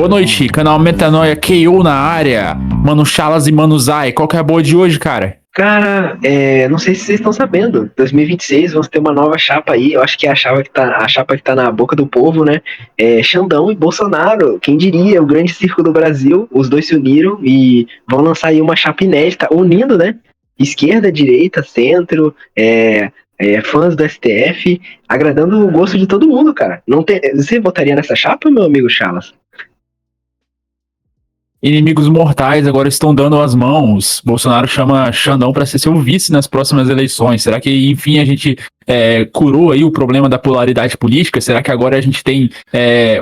Boa noite, canal Metanoia KO na área. Mano Chalas e Mano Zay, qual que é a boa de hoje, cara? Cara, não sei se vocês estão sabendo, 2026 vamos ter uma nova chapa aí, eu acho que é a chapa que tá na boca do povo, né? Xandão e Bolsonaro, quem diria, o grande circo do Brasil, os dois se uniram e vão lançar aí uma chapa inédita, unindo, né? Esquerda, direita, centro, fãs do STF, agradando o gosto de todo mundo, cara. Você votaria nessa chapa, meu amigo Chalas? Inimigos mortais agora estão dando as mãos. Bolsonaro chama Xandão para ser seu vice nas próximas eleições. Será que, enfim, a gente curou aí o problema da polaridade política? Será que agora a gente tem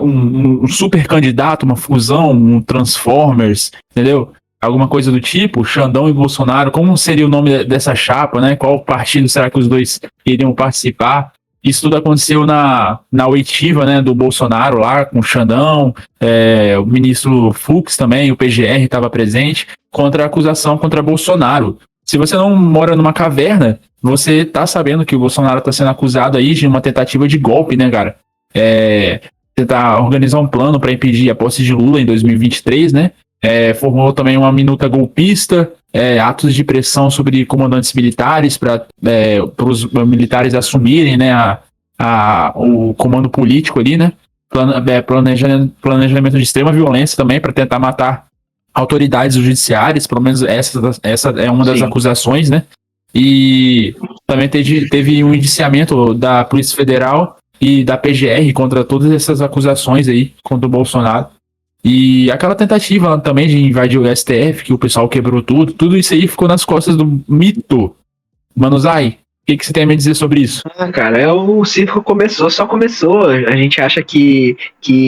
um super candidato, uma fusão, um Transformers, entendeu? Alguma coisa do tipo? Xandão e Bolsonaro, como seria o nome dessa chapa, né? Qual partido será que os dois iriam participar? Isso tudo aconteceu na oitiva, né, do Bolsonaro lá, com o Xandão, o ministro Fux também, o PGR estava presente, contra a acusação contra Bolsonaro. Se você não mora numa caverna, você tá sabendo que o Bolsonaro está sendo acusado aí de uma tentativa de golpe, né, cara? Tentar organizar um plano para impedir a posse de Lula em 2023, né? Formou também uma minuta golpista, atos de pressão sobre comandantes militares para os militares assumirem, né, o comando político ali, né? Planejamento de extrema violência também para tentar matar autoridades judiciárias, pelo menos essa é uma das acusações, né? E também teve um indiciamento da Polícia Federal e da PGR contra todas essas acusações aí contra o Bolsonaro. E aquela tentativa também de invadir o STF, que o pessoal quebrou tudo isso aí ficou nas costas do mito. Mano Zay, o que você tem a me dizer sobre isso? Cara, o circo só começou. A gente acha que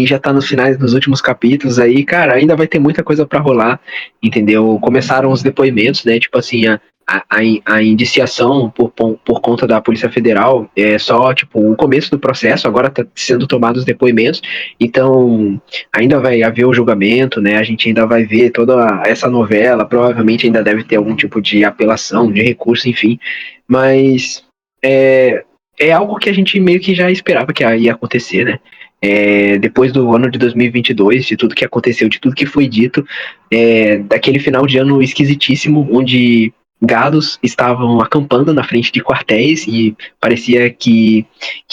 já tá nos finais dos últimos capítulos aí, cara, ainda vai ter muita coisa pra rolar, entendeu? Começaram os depoimentos, né? Tipo assim, a indiciação por conta da Polícia Federal é só, tipo, o começo do processo, agora tá sendo tomados os depoimentos, então ainda vai haver o julgamento, né? A gente ainda vai ver toda essa novela, provavelmente ainda deve ter algum tipo de apelação, de recurso, enfim, mas é algo que a gente meio que já esperava que ia acontecer, né? Depois do ano de 2022, de tudo que aconteceu, de tudo que foi dito, daquele final de ano esquisitíssimo, onde gados estavam acampando na frente de quartéis e parecia que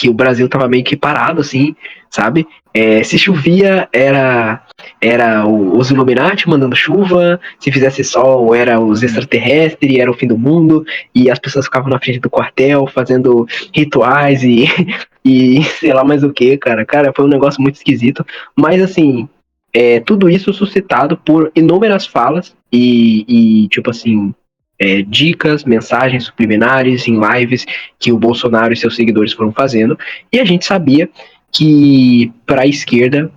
o Brasil estava meio que parado, assim, sabe? Se chovia, era os Illuminati mandando chuva, se fizesse sol, era os extraterrestres, era o fim do mundo, e as pessoas ficavam na frente do quartel fazendo rituais e sei lá mais o que, cara. Cara, foi um negócio muito esquisito, mas assim, tudo isso suscitado por inúmeras falas e tipo assim, dicas, mensagens subliminares em lives que o Bolsonaro e seus seguidores foram fazendo, e a gente sabia que para a esquerda,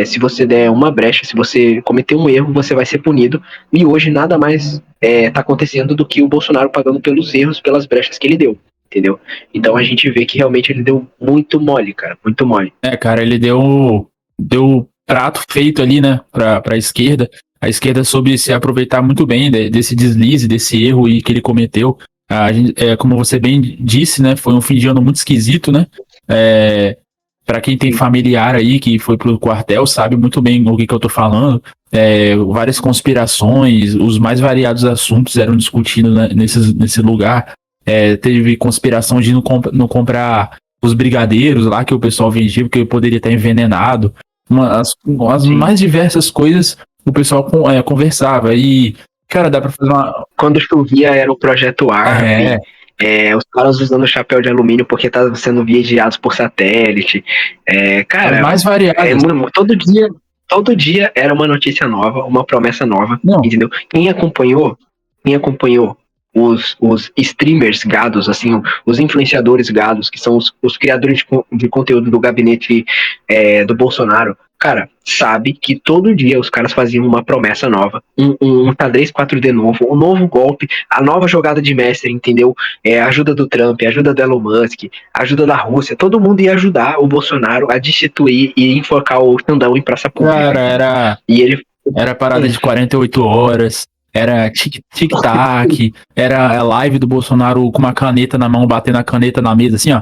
se você der uma brecha, se você cometer um erro, você vai ser punido, e hoje nada mais tá acontecendo do que o Bolsonaro pagando pelos erros, pelas brechas que ele deu, entendeu? Então a gente vê que realmente ele deu muito mole, cara, muito mole. Cara, ele deu prato feito ali, né, pra esquerda. A esquerda soube se aproveitar muito bem desse deslize, desse erro e que ele cometeu. Como você bem disse, né, foi um fim de ano muito esquisito, né? Para quem tem familiar aí que foi pro quartel, sabe muito bem o que eu tô falando. Várias conspirações, os mais variados assuntos eram discutidos, né, nesse lugar. Teve conspiração de não comprar os brigadeiros lá que o pessoal vendia, porque poderia estar envenenado. As mais diversas coisas o pessoal conversava. E, cara, dá pra fazer uma... Quando chovia era o Projeto ARP, os caras usando chapéu de alumínio porque estavam sendo vigiados por satélite. Cara, as mais variadas. Todo dia era uma notícia nova, uma promessa nova, Não. entendeu? Quem acompanhou os streamers gados, assim, os influenciadores gados, que são os criadores de conteúdo do gabinete do Bolsonaro, cara, sabe que todo dia os caras faziam uma promessa nova, um xadrez 4D novo, um novo golpe, a nova jogada de mestre, entendeu? A ajuda do Trump, a ajuda do Elon Musk, a ajuda da Rússia, todo mundo ia ajudar o Bolsonaro a destituir e enforcar o Xandão em praça pública. Cara, era parada de 48 horas, era tic-tac, era a live do Bolsonaro com uma caneta na mão, batendo a caneta na mesa, assim, ó.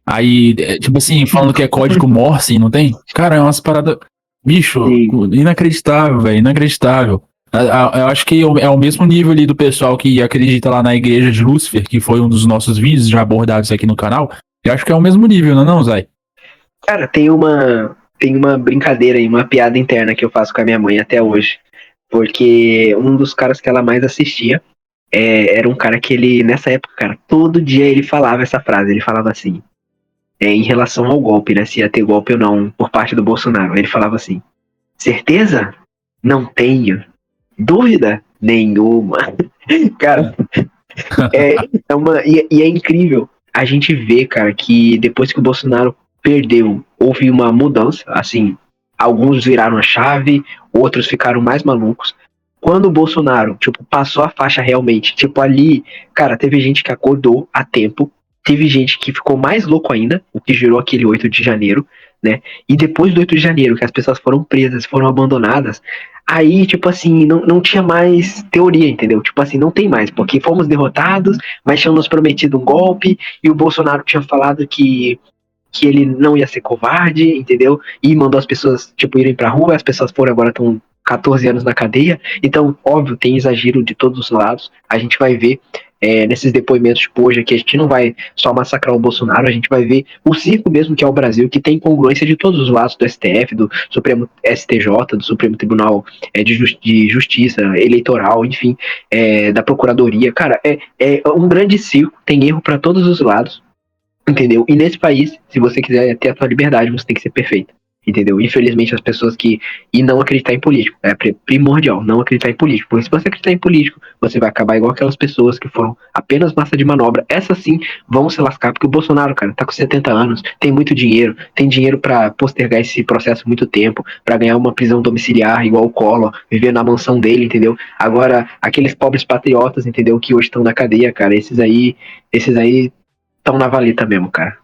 Aí, tipo assim, falando que é código Morse, não tem? Cara, é umas paradas Bicho, Sim. inacreditável, velho, inacreditável. Eu acho que é o mesmo nível ali do pessoal que acredita lá na igreja de Lúcifer, que foi um dos nossos vídeos já abordados aqui no canal. Eu acho que é o mesmo nível, não é não, Zay? Cara, tem uma brincadeira aí, uma piada interna que eu faço com a minha mãe até hoje. Porque um dos caras que ela mais assistia era um cara que ele, nessa época, cara, todo dia ele falava essa frase. Ele falava assim, em relação ao golpe, né? Se ia ter golpe ou não por parte do Bolsonaro. Ele falava assim: certeza? Não tenho. Dúvida? Nenhuma. Cara, e é incrível a gente ver, cara, que depois que o Bolsonaro perdeu, houve uma mudança, assim, alguns viraram a chave, outros ficaram mais malucos. Quando o Bolsonaro, tipo, passou a faixa realmente, tipo, ali, cara, teve gente que acordou a tempo, teve gente que ficou mais louco ainda, o que gerou aquele 8 de janeiro, né? E depois do 8 de janeiro, que as pessoas foram presas, foram abandonadas, aí, tipo assim, não tinha mais teoria, entendeu? Tipo assim, não tem mais, porque fomos derrotados, mas tinham nos prometido um golpe, e o Bolsonaro tinha falado que ele não ia ser covarde, entendeu? E mandou as pessoas, tipo, irem pra rua, as pessoas foram agora estão 14 anos na cadeia, então, óbvio, tem exagero de todos os lados, a gente vai ver nesses depoimentos, tipo, hoje aqui, a gente não vai só massacrar o Bolsonaro, a gente vai ver o circo mesmo que é o Brasil, que tem congruência de todos os lados, do STF, do Supremo STJ, do Supremo Tribunal de Justiça, eleitoral, enfim, da Procuradoria, cara, é um grande circo, tem erro para todos os lados, entendeu? E nesse país, se você quiser ter a sua liberdade, você tem que ser perfeito. Entendeu? Infelizmente, as pessoas que. E não acreditar em político. É primordial não acreditar em político. Porque se você acreditar em político, você vai acabar igual aquelas pessoas que foram apenas massa de manobra. Essas sim vão se lascar. Porque o Bolsonaro, cara, tá com 70 anos, tem muito dinheiro, tem dinheiro para postergar esse processo muito tempo, para ganhar uma prisão domiciliar igual o Collor, viver na mansão dele, entendeu? Agora, aqueles pobres patriotas, entendeu? Que hoje estão na cadeia, cara, esses aí estão na valeta mesmo, cara.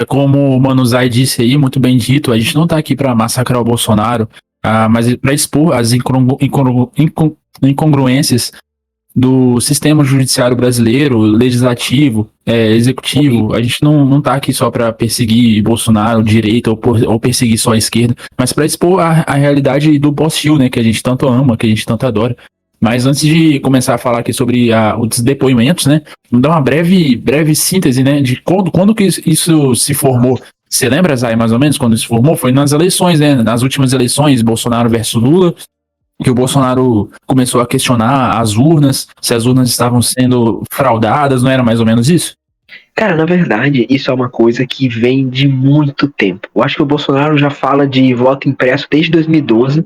Como o Mano Zay disse aí, muito bem dito, a gente não tá aqui para massacrar o Bolsonaro, mas para expor as incongruências do sistema judiciário brasileiro, legislativo, executivo. A gente não tá aqui só para perseguir Bolsonaro, direita, ou perseguir só a esquerda, mas para expor a realidade do Boss Hill, né, que a gente tanto ama, que a gente tanto adora. Mas antes de começar a falar aqui sobre os depoimentos, né, vamos dar uma breve síntese, né, de quando que isso se formou. Você lembra, Zay, mais ou menos, quando isso se formou? Foi nas eleições, né, nas últimas eleições, Bolsonaro versus Lula, que o Bolsonaro começou a questionar as urnas, se as urnas estavam sendo fraudadas, não era mais ou menos isso? Cara, na verdade, isso é uma coisa que vem de muito tempo. Eu acho que o Bolsonaro já fala de voto impresso desde 2012,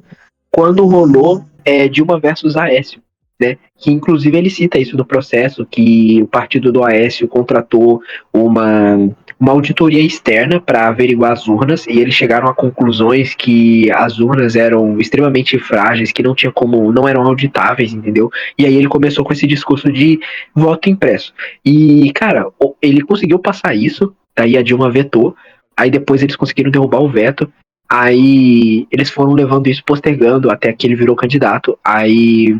quando rolou Dilma versus Aécio, né? Que inclusive ele cita isso no processo, que o partido do Aécio contratou uma auditoria externa para averiguar as urnas, e eles chegaram a conclusões que as urnas eram extremamente frágeis, que não tinha como, não eram auditáveis, entendeu? E aí ele começou com esse discurso de voto impresso. E, cara, ele conseguiu passar isso, daí a Dilma vetou, aí depois eles conseguiram derrubar o veto. Aí eles foram levando isso, postergando até que ele virou candidato. Aí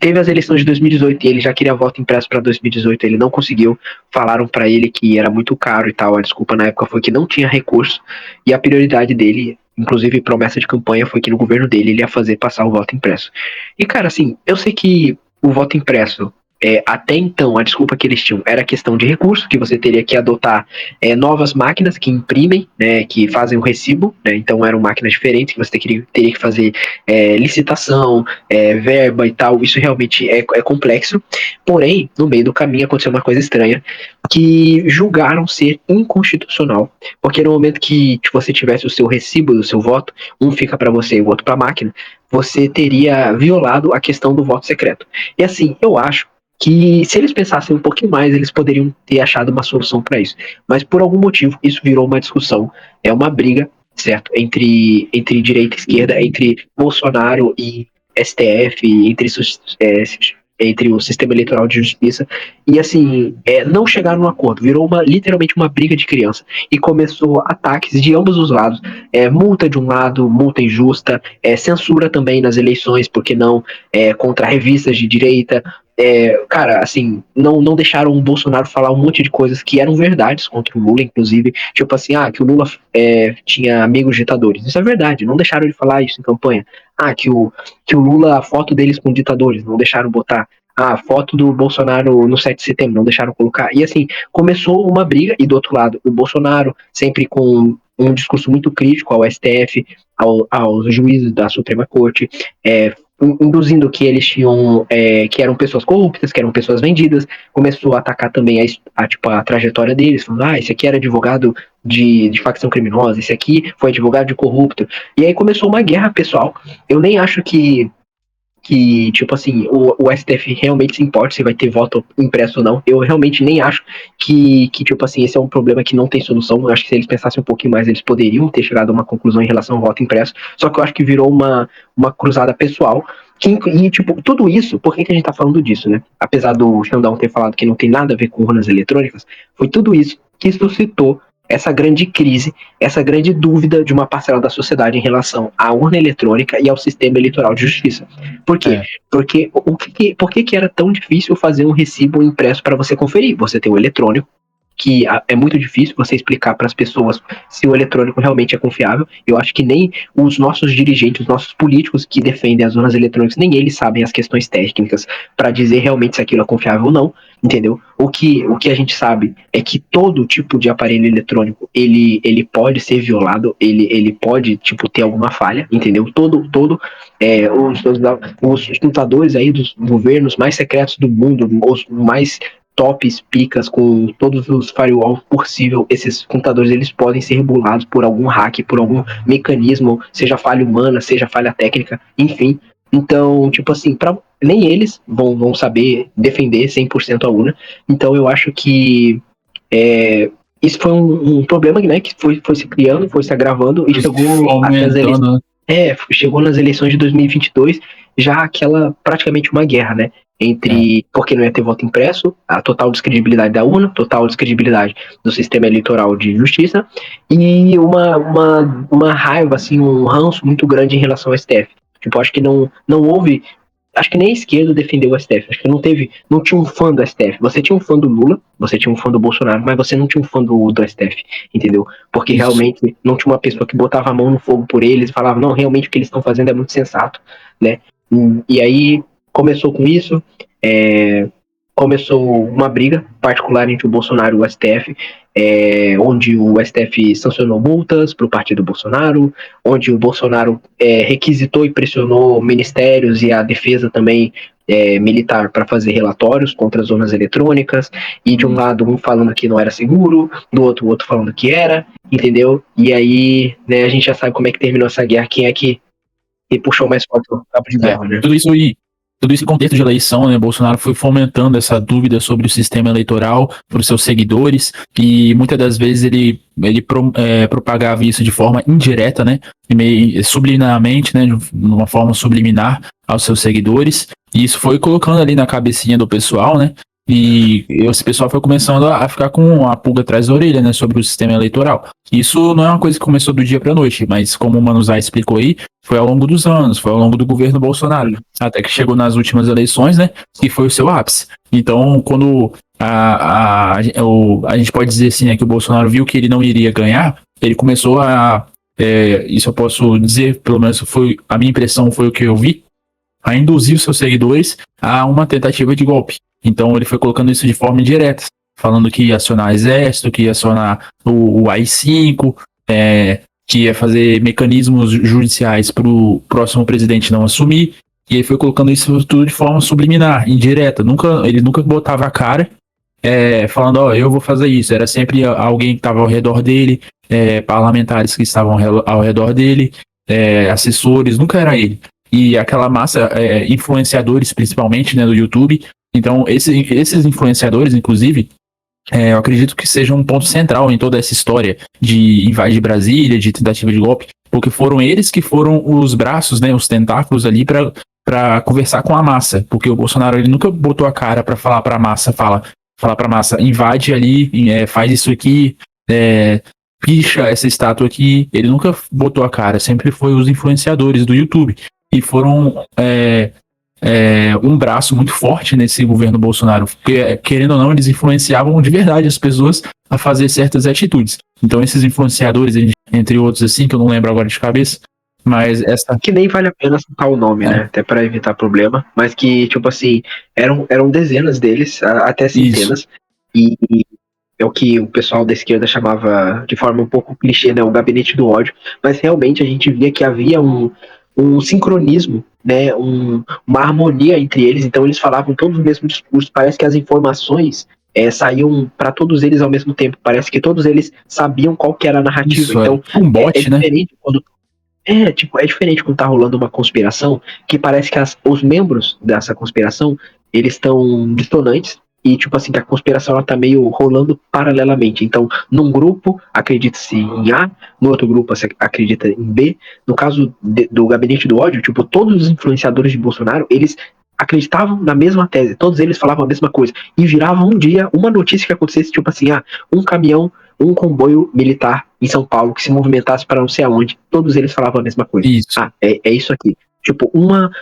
teve as eleições de 2018 e ele já queria voto impresso para 2018, ele não conseguiu. Falaram para ele que era muito caro e tal. A desculpa na época foi que não tinha recurso e a prioridade dele, inclusive promessa de campanha, foi que no governo dele ele ia fazer passar o voto impresso. E cara, assim, eu sei que o voto impresso até então, a desculpa que eles tinham era questão de recurso, que você teria que adotar novas máquinas que imprimem, né, que fazem o recibo, né, então eram máquinas diferentes, que você teria que fazer licitação, verba e tal, isso realmente é complexo, porém, no meio do caminho aconteceu uma coisa estranha, que julgaram ser inconstitucional, porque no momento que você tivesse o seu recibo do seu voto, um fica para você e o outro para a máquina, você teria violado a questão do voto secreto. E assim, eu acho que se eles pensassem um pouquinho mais, eles poderiam ter achado uma solução para isso. Mas por algum motivo, isso virou uma discussão, é uma briga, certo? Entre direita e esquerda, entre Bolsonaro e STF, entre o sistema eleitoral de justiça, e assim, não chegaram num acordo, virou literalmente uma briga de criança, e começou ataques de ambos os lados, multa de um lado, multa injusta, censura também nas eleições, porque não contra revistas de direita, cara, assim, não deixaram o Bolsonaro falar um monte de coisas que eram verdades contra o Lula, inclusive, tipo assim, que o Lula tinha amigos ditadores. Isso é verdade, não deixaram ele falar isso em campanha. Que o Lula, a foto deles com ditadores, não deixaram botar. A foto do Bolsonaro no 7 de setembro, não deixaram colocar. E assim, começou uma briga, e do outro lado, o Bolsonaro, sempre com um discurso muito crítico ao STF, aos juízes da Suprema Corte, induzindo que eles tinham, que eram pessoas corruptas, que eram pessoas vendidas, começou a atacar também a trajetória deles, falando, esse aqui era advogado de facção criminosa, esse aqui foi advogado de corrupto, e aí começou uma guerra pessoal. Eu nem acho que tipo assim, o STF realmente se importa se vai ter voto impresso ou não. Eu realmente nem acho que tipo assim, esse é um problema que não tem solução. Eu acho que se eles pensassem um pouquinho mais, eles poderiam ter chegado a uma conclusão em relação ao voto impresso. Só que eu acho que virou uma cruzada pessoal. E, tipo, tudo isso, por que a gente tá falando disso, né? Apesar do Xandão ter falado que não tem nada a ver com urnas eletrônicas, foi tudo isso que suscitou essa grande crise, essa grande dúvida de uma parcela da sociedade em relação à urna eletrônica e ao sistema eleitoral de justiça. Por quê? Porque por que era tão difícil fazer um recibo impresso para você conferir? Você tem o eletrônico, que é muito difícil você explicar para as pessoas se o eletrônico realmente é confiável. Eu acho que nem os nossos dirigentes, os nossos políticos que defendem as urnas eletrônicas, nem eles sabem as questões técnicas para dizer realmente se aquilo é confiável ou não, entendeu? O que a gente sabe é que todo tipo de aparelho eletrônico, ele pode ser violado, ele pode, tipo, ter alguma falha, entendeu? Os computadores aí dos governos mais secretos do mundo, os mais tops, picas, com todos os firewalls possível, esses computadores eles podem ser burlados por algum hack, por algum mecanismo, seja falha humana, seja falha técnica, enfim. Então, tipo assim, nem eles vão saber defender 100% a urna. Então, eu acho que isso foi um problema, né, que foi se criando, foi se agravando e chegou até as eleições. Chegou nas eleições de 2022 já aquela praticamente uma guerra, né? Porque não ia ter voto impresso, a total descredibilidade da urna, total descredibilidade do sistema eleitoral de justiça e uma raiva, assim, um ranço muito grande em relação ao STF. Tipo, acho que não houve. Acho que nem a esquerda defendeu o STF. Acho que não tinha um fã do STF. Você tinha um fã do Lula, você tinha um fã do Bolsonaro, mas você não tinha um fã do STF, entendeu? Porque realmente não tinha uma pessoa que botava a mão no fogo por eles e falava, não, realmente o que eles estão fazendo é muito sensato, né? E aí começou com isso, começou uma briga particular entre o Bolsonaro e o STF, onde o STF sancionou multas para o partido Bolsonaro, onde o Bolsonaro requisitou e pressionou ministérios e a defesa também militar para fazer relatórios contra as urnas eletrônicas, e de um lado um falando que não era seguro, do outro o outro falando que era, entendeu? E aí, né, a gente já sabe como é que terminou essa guerra, quem é que puxou mais forte o cabo de guerra, né? Tudo isso em contexto de eleição, né? Bolsonaro foi fomentando essa dúvida sobre o sistema eleitoral para os seus seguidores e muitas das vezes ele propagava isso de forma indireta, né? Meio subliminarmente, né? De uma forma subliminar aos seus seguidores. E isso foi colocando ali na cabecinha do pessoal, né? E esse pessoal foi começando a ficar com a pulga atrás da orelha, né? Sobre o sistema eleitoral. Isso não é uma coisa que começou do dia para a noite, mas como o Manuzai explicou aí, foi ao longo dos anos, foi ao longo do governo Bolsonaro, até que chegou nas últimas eleições, né, que foi o seu ápice. Então, quando a gente pode dizer assim, né, que o Bolsonaro viu que ele não iria ganhar, ele começou isso eu posso dizer, pelo menos foi a minha impressão, foi o que eu vi, a induzir os seus seguidores a uma tentativa de golpe. Então, ele foi colocando isso de forma indireta, falando que ia acionar exército, que ia acionar o AI-5, que ia fazer mecanismos judiciais para o próximo presidente não assumir, e ele foi colocando isso tudo de forma subliminar, indireta. Ele nunca botava a cara falando, eu vou fazer isso. Era sempre alguém que estava ao redor dele, parlamentares que estavam ao redor dele, assessores, nunca era ele. E aquela massa, influenciadores principalmente, né, do YouTube. Então, esses influenciadores, inclusive, eu acredito que seja um ponto central em toda essa história de invadir Brasília, de tentativa de golpe, porque foram eles que foram os braços, né, os tentáculos ali para conversar com a massa, porque o Bolsonaro ele nunca botou a cara para falar para a massa, falar para a massa, invade ali, faz isso aqui, picha essa estátua aqui, ele nunca botou a cara, sempre foi os influenciadores do YouTube, e foram um braço muito forte nesse governo Bolsonaro, porque, querendo ou não, eles influenciavam de verdade as pessoas a fazer certas atitudes. Então, esses influenciadores, entre outros, assim, que eu não lembro agora de cabeça, mas essa. Que nem vale a pena citar o nome, né? É, Até para evitar problema. Mas que, tipo assim, eram dezenas deles, até isso. centenas. E é o que o pessoal da esquerda chamava de forma um pouco clichê, né? O gabinete do ódio. Mas realmente a gente via que havia um sincronismo, né? Uma harmonia entre eles. Então eles falavam todos o mesmo discurso. Parece que as informações saíam para todos eles ao mesmo tempo. Parece que todos eles sabiam qual que era a narrativa. Isso, é Então tipo um é bot, né? diferente quando tipo, é diferente quando tá rolando uma conspiração, que parece que os membros dessa conspiração, eles estão dissonantes, e tipo assim, que a conspiração ela tá meio rolando paralelamente. Então, num grupo acredita-se em A, no outro grupo se acredita em B. No caso do gabinete do ódio, tipo, todos os influenciadores de Bolsonaro, eles acreditavam na mesma tese, todos eles falavam a mesma coisa, e virava um dia uma notícia que acontecesse, tipo assim, um caminhão, um comboio militar em São Paulo que se movimentasse para não sei aonde, todos eles falavam a mesma coisa. Isso. É isso aqui. Tipo, uma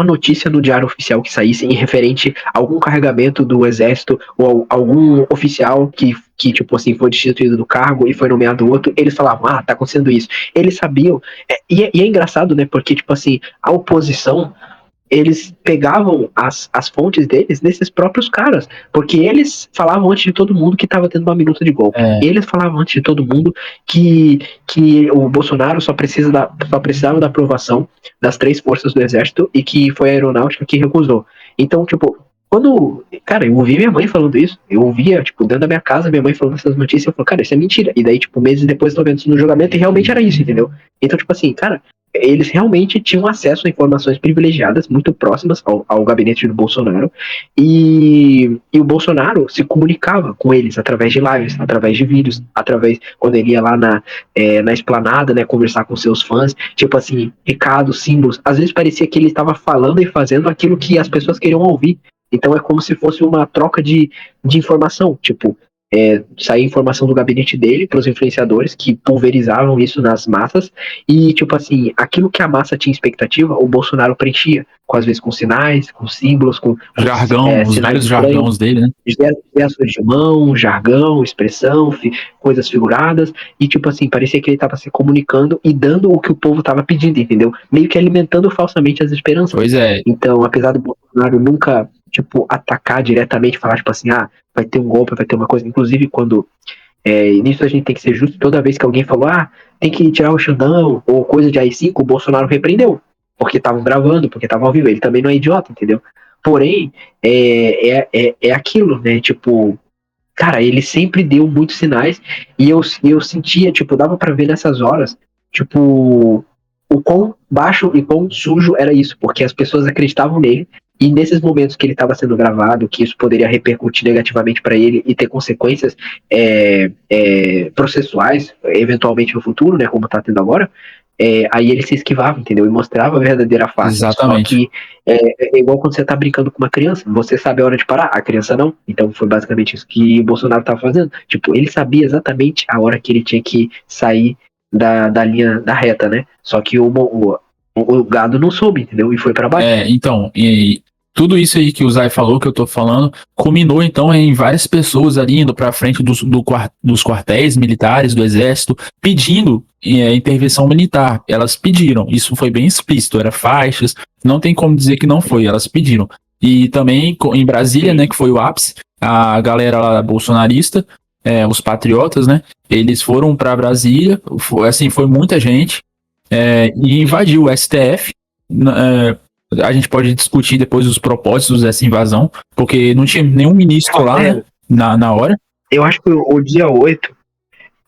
notícia no diário oficial que saísse em referente a algum carregamento do exército ou algum oficial que tipo assim, foi destituído do cargo e foi nomeado outro, eles falavam, tá acontecendo isso. Eles sabiam, e é engraçado, né, porque tipo assim, a oposição eles pegavam as fontes deles nesses próprios caras, porque eles falavam antes de todo mundo que estava tendo uma minuta de golpe. É, Eles falavam antes de todo mundo que o Bolsonaro só precisava da aprovação das 3 forças do exército e que foi a aeronáutica que recusou. Então, tipo, cara, eu ouvi minha mãe falando isso, eu ouvia, tipo, dentro da minha casa, minha mãe falando essas notícias, eu falei, cara, isso é mentira. E daí, tipo, meses depois eu tô vendo isso no julgamento e realmente era isso, entendeu? Então, tipo assim, cara, eles realmente tinham acesso a informações privilegiadas muito próximas ao gabinete do Bolsonaro e o Bolsonaro se comunicava com eles através de lives, através de vídeos, através quando ele ia lá na esplanada, né, conversar com seus fãs, tipo assim, recados, símbolos, às vezes parecia que ele estava falando e fazendo aquilo que as pessoas queriam ouvir. Então é como se fosse uma troca de informação, tipo, sair informação do gabinete dele para os influenciadores que pulverizavam isso nas massas e, tipo assim, aquilo que a massa tinha expectativa, o Bolsonaro preenchia, às vezes com sinais, com símbolos, com jargão, os sinais vários estranhos, jargões dele, né? gestos de mão, jargão, expressão, coisas figuradas, e tipo assim, parecia que ele estava se comunicando e dando o que o povo estava pedindo, entendeu? Meio que alimentando falsamente as esperanças. Pois é, Então, apesar do Bolsonaro nunca, tipo, atacar diretamente, falar, tipo assim, vai ter um golpe, vai ter uma coisa, inclusive quando nisso a gente tem que ser justo, toda vez que alguém falou, tem que tirar o Xandão, ou coisa de AI-5, o Bolsonaro repreendeu, porque estavam gravando, porque estavam ao vivo, ele também não é idiota, entendeu? Porém, é aquilo, né, tipo, cara, ele sempre deu muitos sinais, e eu sentia, tipo, dava pra ver nessas horas, tipo, o quão baixo e quão sujo era isso, porque as pessoas acreditavam nele, e nesses momentos que ele estava sendo gravado, que isso poderia repercutir negativamente para ele e ter consequências processuais, eventualmente no futuro, né, como está tendo agora, aí ele se esquivava, entendeu? E mostrava a verdadeira face. Só exatamente. que é igual quando você tá brincando com uma criança, você sabe a hora de parar, a criança não. Então foi basicamente isso que o Bolsonaro tava fazendo. Tipo, ele sabia exatamente a hora que ele tinha que sair da linha da reta, né? Só que o gado não soube, entendeu? E foi para baixo. Então, e tudo isso aí que o Zay falou, que eu tô falando, culminou então em várias pessoas ali indo pra frente dos quartéis militares do exército, pedindo intervenção militar. Elas pediram, isso foi bem explícito, era faixas, não tem como dizer que não foi, elas pediram. E também em Brasília, né, que foi o ápice, a galera lá bolsonarista, os patriotas, né, eles foram para Brasília, assim, foi muita gente, e invadiu o STF. A gente pode discutir depois os propósitos dessa invasão, porque não tinha nenhum ministro lá, né, na hora. Eu acho que o dia 8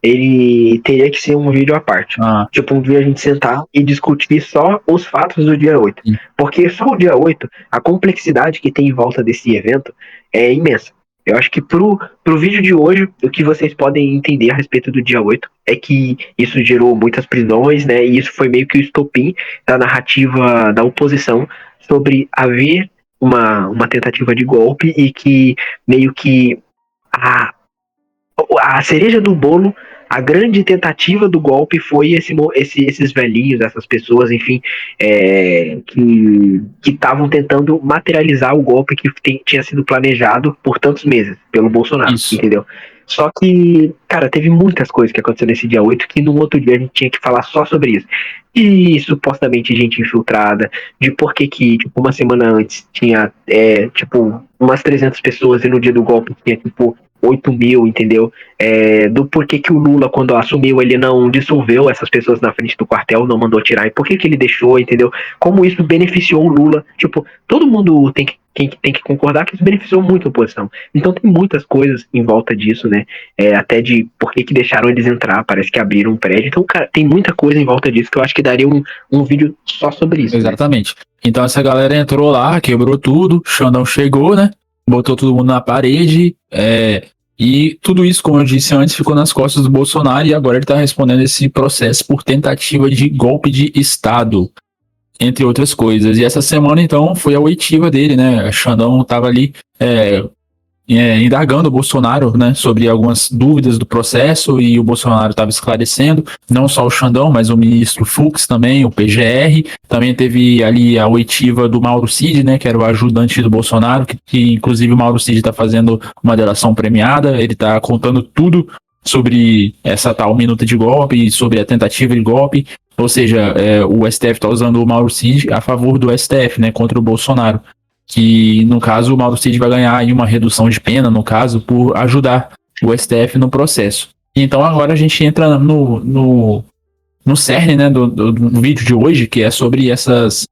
ele teria que ser um vídeo à parte. Ah, Tipo, um dia a gente sentar e discutir só os fatos do dia 8. sim. Porque só o dia 8, a complexidade que tem em volta desse evento é imensa. Eu acho que pro vídeo de hoje, o que vocês podem entender a respeito do dia 8 é que isso gerou muitas prisões, né? E isso foi meio que o estopim da narrativa da oposição sobre haver uma tentativa de golpe e que meio que a, a cereja do bolo a grande tentativa do golpe foi esses velhinhos, essas pessoas, enfim, que estavam tentando materializar o golpe que tinha sido planejado por tantos meses pelo Bolsonaro, Isso. entendeu? Só que, cara, teve muitas coisas que aconteceram nesse dia 8 que no outro dia a gente tinha que falar só sobre isso. E supostamente gente infiltrada, de por que tipo, uma semana antes tinha, tipo, umas 300 pessoas e no dia do golpe tinha, tipo, 8 mil, entendeu? Do porquê que o Lula, quando assumiu, ele não dissolveu essas pessoas na frente do quartel, não mandou tirar, e por que ele deixou, entendeu? Como isso beneficiou o Lula. Tipo, todo mundo tem que concordar que isso beneficiou muito a oposição. Então tem muitas coisas em volta disso, né? Até de por que deixaram eles entrar, parece que abriram um prédio. Então, cara, tem muita coisa em volta disso que eu acho que daria um vídeo só sobre isso. Exatamente. Né? Então essa galera entrou lá, quebrou tudo, Xandão chegou, né? Botou todo mundo na parede, e tudo isso, como eu disse antes, ficou nas costas do Bolsonaro e agora ele está respondendo esse processo por tentativa de golpe de Estado, entre outras coisas. E essa semana, então, foi a oitiva dele, né? Xandão estava ali indagando o Bolsonaro, né, sobre algumas dúvidas do processo e o Bolsonaro estava esclarecendo, não só o Xandão, mas o ministro Fux também, o PGR, também teve ali a oitiva do Mauro Cid, né, que era o ajudante do Bolsonaro, que inclusive o Mauro Cid está fazendo uma delação premiada, ele está contando tudo sobre essa tal minuta de golpe, sobre a tentativa de golpe, ou seja, o STF está usando o Mauro Cid a favor do STF, né, contra o Bolsonaro. Que, no caso, o Mauro Cid vai ganhar aí uma redução de pena, no caso, por ajudar o STF no processo. Então, agora a gente entra no cerne, né, do vídeo de hoje, que é sobre essas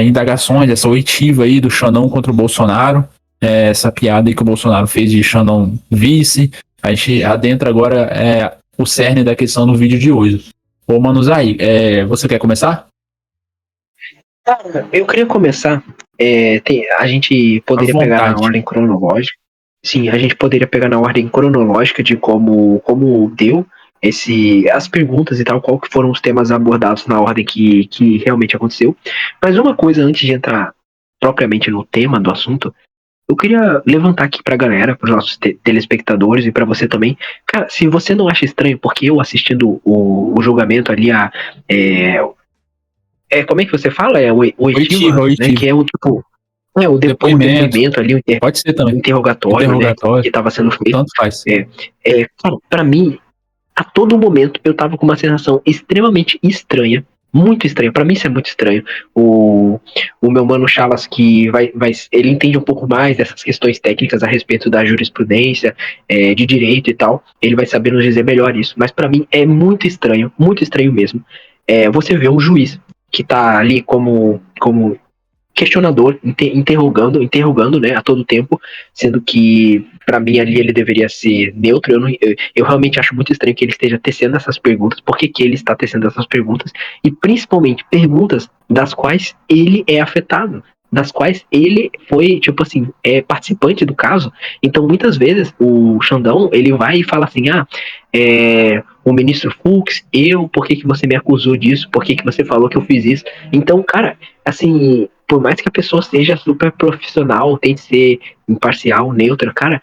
indagações, essa oitiva aí do Xandão contra o Bolsonaro, essa piada aí que o Bolsonaro fez de Xandão vice. A gente adentra agora o cerne da questão do vídeo de hoje. Ô, Manuzai, você quer começar? Eu queria começar. A gente poderia pegar na ordem cronológica. Sim, a gente poderia pegar na ordem cronológica de como deu as perguntas e tal, qual que foram os temas abordados na ordem que realmente aconteceu. Mas uma coisa antes de entrar propriamente no tema do assunto, eu queria levantar aqui pra galera, pros nossos telespectadores e pra você também. Cara, se você não acha estranho, porque eu assistindo o julgamento ali, como é que você fala? Oitiva, né? Que é o tipo. O depoimento ali, pode ser também. Interrogatório, né? Que estava sendo feito. Tanto faz. Cara, pra mim, a todo momento eu tava com uma sensação extremamente estranha. Muito estranho, pra mim isso é muito estranho. O meu mano Chalas, que ele entende um pouco mais dessas questões técnicas a respeito da jurisprudência, de direito e tal, ele vai saber nos dizer melhor isso. Mas pra mim é muito estranho mesmo. Você vê um juiz que tá ali como questionador, interrogando, né, a todo tempo, sendo que para mim ali ele deveria ser neutro. Eu realmente acho muito estranho que ele esteja tecendo essas perguntas. Por que ele está tecendo essas perguntas? E principalmente perguntas das quais ele é afetado, das quais ele foi, tipo assim, participante do caso. Então muitas vezes o Xandão, ele vai e fala assim, o ministro Fux, por que você me acusou disso? Por que você falou que eu fiz isso? Então, cara, assim, por mais que a pessoa seja super profissional, tente ser imparcial, neutra, cara,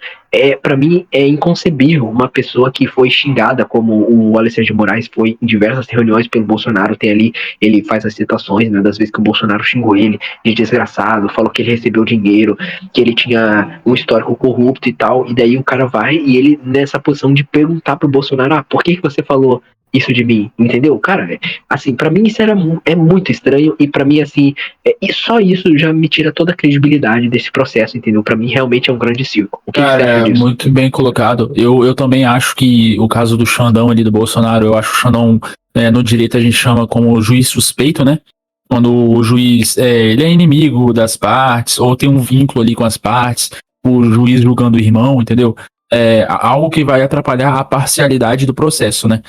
para mim é inconcebível uma pessoa que foi xingada, como o Alexandre de Moraes foi em diversas reuniões pelo Bolsonaro. Tem ali, ele faz as citações, né, das vezes que o Bolsonaro xingou ele de desgraçado, falou que ele recebeu dinheiro, que ele tinha um histórico corrupto e tal, e daí o cara vai e ele nessa posição de perguntar pro Bolsonaro, por que você falou isso de mim, entendeu? Cara, assim, pra mim isso é muito estranho, e pra mim, assim, e só isso já me tira toda a credibilidade desse processo, entendeu? Pra mim realmente é um grande circo. O que você acha disso? Muito bem colocado. Eu também acho que o caso do Xandão ali, do Bolsonaro, eu acho que o Xandão, no direito a gente chama como juiz suspeito, né? Quando o juiz ele é inimigo das partes, ou tem um vínculo ali com as partes, o juiz julgando o irmão, entendeu? Algo que vai atrapalhar a parcialidade do processo, né?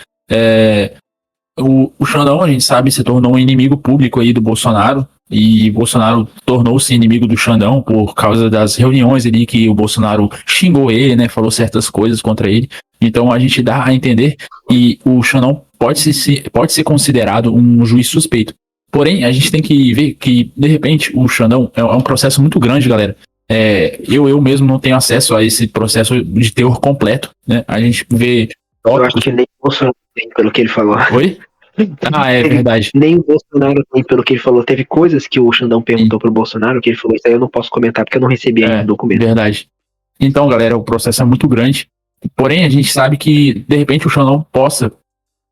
O Xandão, a gente sabe, se tornou um inimigo público aí do Bolsonaro, e Bolsonaro tornou-se inimigo do Xandão por causa das reuniões ali que o Bolsonaro xingou ele, né, falou certas coisas contra ele. Então a gente dá a entender que o Xandão pode ser considerado um juiz suspeito. Porém, a gente tem que ver que, de repente, o Xandão é um processo muito grande, galera. Eu mesmo não tenho acesso a esse processo de teor completo, né? A gente vê Eu acho que nem o Bolsonaro tem, pelo que ele falou. Oi? Ah, é verdade. Nem o Bolsonaro tem, pelo que ele falou. Teve coisas que o Xandão perguntou pro Bolsonaro que ele falou, isso aí eu não posso comentar porque eu não recebi ainda o documento. Verdade. Então, galera, o processo é muito grande. Porém, a gente sabe que, de repente, o Xandão possa